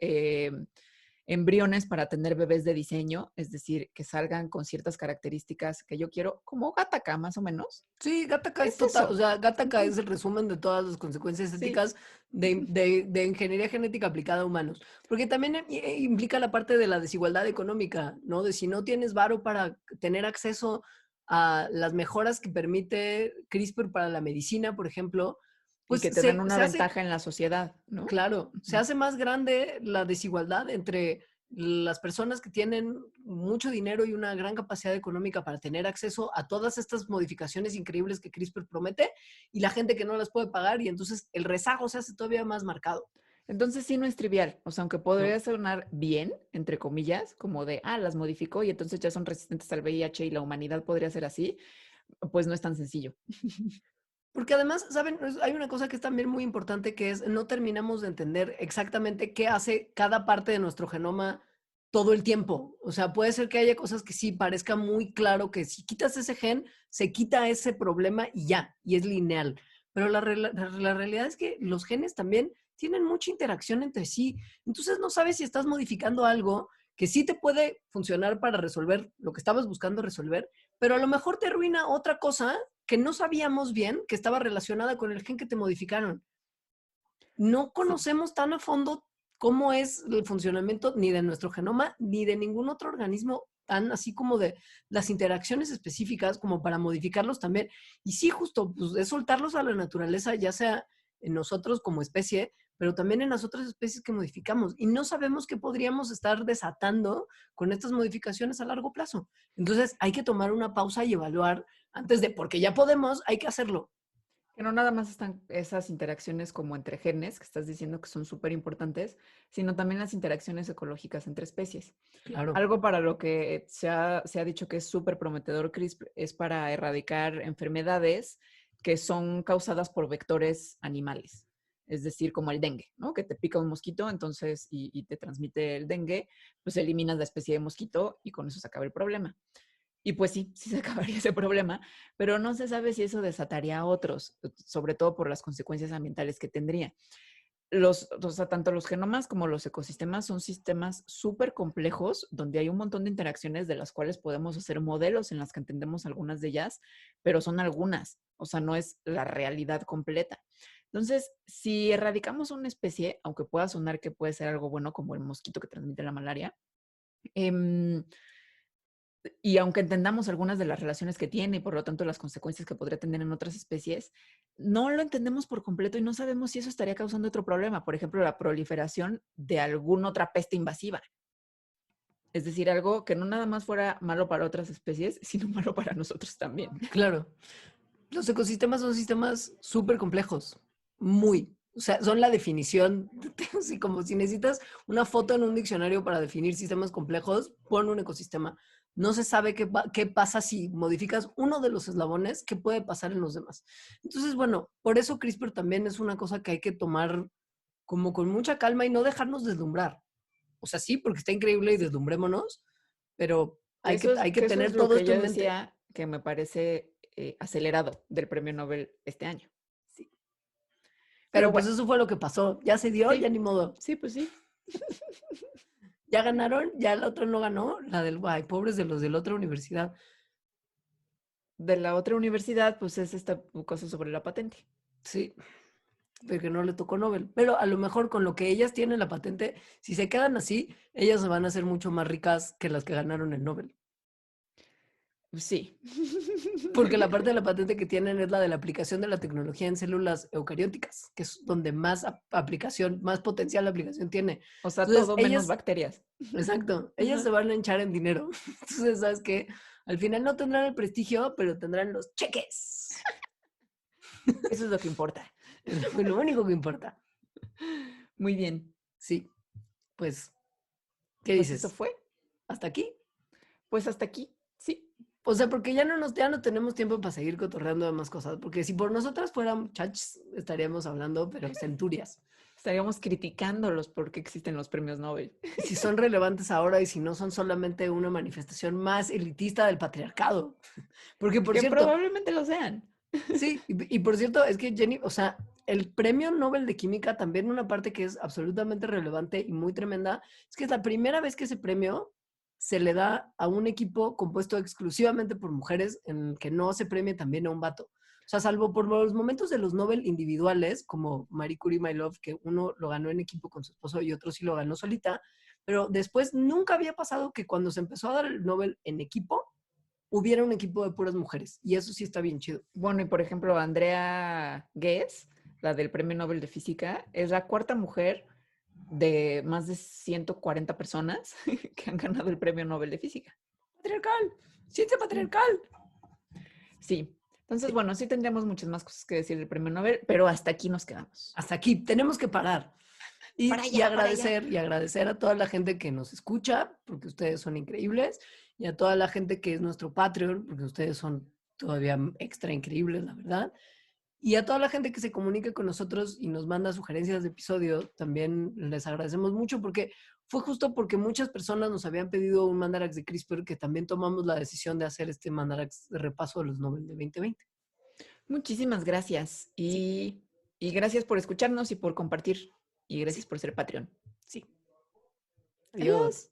Speaker 1: embriones para tener bebés de diseño, es decir, que salgan con ciertas características que yo quiero, como Gattaca, más o menos.
Speaker 2: Sí, Gattaca es
Speaker 1: Es
Speaker 2: total, o
Speaker 1: eso.
Speaker 2: sea, Gattaca
Speaker 1: Ujú.
Speaker 2: es el resumen de todas las consecuencias
Speaker 1: Sí.
Speaker 2: éticas de ingeniería genética aplicada a humanos, porque también implica la parte de la desigualdad económica, ¿no? De si no tienes varo para tener acceso a las mejoras que permite CRISPR para la medicina, por ejemplo,
Speaker 1: Y
Speaker 2: pues
Speaker 1: que te dan una
Speaker 2: se hace.
Speaker 1: ventaja en la sociedad, ¿no?
Speaker 2: Claro, se
Speaker 1: Ujú.
Speaker 2: hace más grande la desigualdad entre las personas que tienen mucho dinero y una gran capacidad económica para tener acceso a todas estas modificaciones increíbles que CRISPR promete y la gente que no las puede pagar y entonces el rezago se hace todavía más marcado,
Speaker 1: Entonces sí no es trivial, o sea, aunque
Speaker 2: ¿no?
Speaker 1: podría sonar bien, entre comillas, como de, las modificó y entonces ya son resistentes al VIH y la humanidad podría ser así, pues no es tan sencillo.
Speaker 2: Porque además, ¿saben? Hay una cosa que es también muy importante que es no terminamos de entender exactamente qué hace cada parte de nuestro genoma todo el tiempo. O sea, puede ser que haya cosas que sí parezca muy claro que si quitas ese gen, se quita ese problema y ya, y es lineal. Pero la realidad es que los genes también tienen mucha interacción entre sí. Entonces no sabes si estás modificando algo que sí te puede funcionar para resolver lo que estabas buscando resolver, pero a lo mejor te arruina otra cosa que no sabíamos bien que estaba relacionada con el gen que te modificaron. No
Speaker 1: Sí.
Speaker 2: conocemos tan a fondo cómo es el funcionamiento ni de nuestro genoma ni de ningún otro organismo, tan así como de las interacciones específicas como para modificarlos también. Y sí, justo, pues es soltarlos a la naturaleza, ya sea en nosotros como especie, pero también en las otras especies que modificamos. Y no sabemos qué podríamos estar desatando con estas modificaciones a largo plazo. Entonces hay que tomar una pausa y evaluar antes de, porque ya podemos, hay que hacerlo.
Speaker 1: Que no nada más están esas interacciones como entre genes, que estás diciendo que son súper importantes, sino también las interacciones ecológicas entre especies.
Speaker 2: Claro.
Speaker 1: Algo para lo que se ha dicho que es súper prometedor CRISPR es para erradicar enfermedades que son causadas por vectores animales. Es decir, como el dengue, ¿no? Que te pica un mosquito, entonces, y te transmite el dengue, pues eliminas la especie de mosquito y con eso se acaba el problema. Y pues sí, sí se acabaría ese problema, pero no se sabe si eso desataría a otros, sobre todo por las consecuencias ambientales que tendría. O sea, tanto los genomas como los ecosistemas son sistemas súper complejos donde hay un montón de interacciones de las cuales podemos hacer modelos en las que entendemos algunas de ellas, pero son algunas, o sea, no es la realidad completa. Entonces, si erradicamos una especie, aunque pueda sonar que puede ser algo bueno como el mosquito que transmite la malaria, eh, Y aunque entendamos algunas de las relaciones que tiene y por lo tanto las consecuencias que podría tener en otras especies, no lo entendemos por completo y no sabemos si eso estaría causando otro problema. Por ejemplo, la proliferación de alguna otra peste invasiva. Es decir, algo que no nada más fuera malo para otras especies, sino malo para nosotros también.
Speaker 2: Claro. Los ecosistemas son sistemas súper complejos, muy. O sea, son la definición, así como si necesitas una foto en un diccionario para definir sistemas complejos, pon un ecosistema. No se sabe qué pasa si modificas uno de los eslabones, qué puede pasar en los demás. Entonces, bueno, por eso CRISPR también es una cosa que hay que tomar como con mucha calma y no dejarnos deslumbrar. O sea, sí, porque está increíble y deslumbrémonos, pero hay que
Speaker 1: Que eso
Speaker 2: tener
Speaker 1: es lo
Speaker 2: todo
Speaker 1: que
Speaker 2: esto
Speaker 1: yo
Speaker 2: en mente.
Speaker 1: decía que me parece acelerado del premio Nobel este año.
Speaker 2: Sí.
Speaker 1: Pero
Speaker 2: Pero pues
Speaker 1: bueno,
Speaker 2: eso fue lo que pasó. Ya se dio, ya
Speaker 1: sí,
Speaker 2: ni modo.
Speaker 1: sí, pues sí.
Speaker 2: Ya ganaron, ya la otra no ganó, la del guay, pobres de los de la otra universidad.
Speaker 1: De la otra universidad, pues es esta cosa sobre la patente.
Speaker 2: Sí, porque no le tocó Nobel. Pero a lo mejor con lo que ellas tienen la patente, si se quedan así, ellas se van a hacer mucho más ricas que las que ganaron el Nobel.
Speaker 1: Sí.
Speaker 2: Porque la parte de la patente que tienen es la de la aplicación de la tecnología en células eucarióticas, que es donde más aplicación, más potencial de aplicación tiene.
Speaker 1: O sea,
Speaker 2: Entonces,
Speaker 1: todo menos
Speaker 2: ellas,
Speaker 1: bacterias.
Speaker 2: exacto, ellas
Speaker 1: Ajá.
Speaker 2: se van a hinchar en dinero. Entonces, ¿sabes qué? Al final no tendrán el prestigio, pero tendrán los cheques.
Speaker 1: Eso es lo que importa.
Speaker 2: Es lo único que importa.
Speaker 1: Muy bien.
Speaker 2: Sí, pues, ¿qué
Speaker 1: Pues eso
Speaker 2: dices?
Speaker 1: fue.
Speaker 2: ¿Hasta aquí?
Speaker 1: Pues hasta aquí. Sí.
Speaker 2: O sea, porque ya no tenemos tiempo para seguir cotorreando de más cosas, porque si por nosotras fueran chats, estaríamos hablando, pero centurias.
Speaker 1: Estaríamos criticándolos porque existen los premios Nobel.
Speaker 2: Y si son relevantes ahora y si no son solamente una manifestación más elitista del patriarcado. Porque, por
Speaker 1: Que
Speaker 2: cierto,
Speaker 1: probablemente lo sean.
Speaker 2: sí, y por cierto, es que Jenny, o sea, el premio Nobel de Química, también una parte que es absolutamente relevante y muy tremenda, es que es la primera vez que ese premio se le da a un equipo compuesto exclusivamente por mujeres, en el que no se premie también a un vato. O sea, salvo por los momentos de los Nobel individuales, como Marie Curie, My Love, que uno lo ganó en equipo con su esposo y otro sí lo ganó solita, pero después nunca había pasado que cuando se empezó a dar el Nobel en equipo, hubiera un equipo de puras mujeres. Y eso sí está bien chido.
Speaker 1: Bueno, y por ejemplo, Andrea Ghez, la del Premio Nobel de Física, es la cuarta mujer de más de 140 personas que han ganado el Premio Nobel de Física.
Speaker 2: Patriarcal, ciencia
Speaker 1: Sí.
Speaker 2: patriarcal.
Speaker 1: Sí. Entonces,
Speaker 2: Sí.
Speaker 1: bueno, sí tendríamos muchas más cosas que decir del Premio Nobel, pero hasta aquí nos quedamos.
Speaker 2: Hasta aquí, tenemos que parar.
Speaker 1: Para para allá.
Speaker 2: Y agradecer a toda la gente que nos escucha, porque ustedes son increíbles, y a toda la gente que es nuestro Patreon, porque ustedes son todavía extra increíbles, la verdad. Y a toda la gente que se comunica con nosotros y nos manda sugerencias de episodio, también les agradecemos mucho porque fue justo porque muchas personas nos habían pedido un Mandarax de CRISPR que también tomamos la decisión de hacer este Mandarax de repaso de los Nobel de 2020.
Speaker 1: Muchísimas gracias
Speaker 2: Sí,
Speaker 1: y gracias por escucharnos y por compartir y gracias
Speaker 2: sí,
Speaker 1: por ser Patreon.
Speaker 2: sí.
Speaker 1: Adiós.
Speaker 2: Adiós.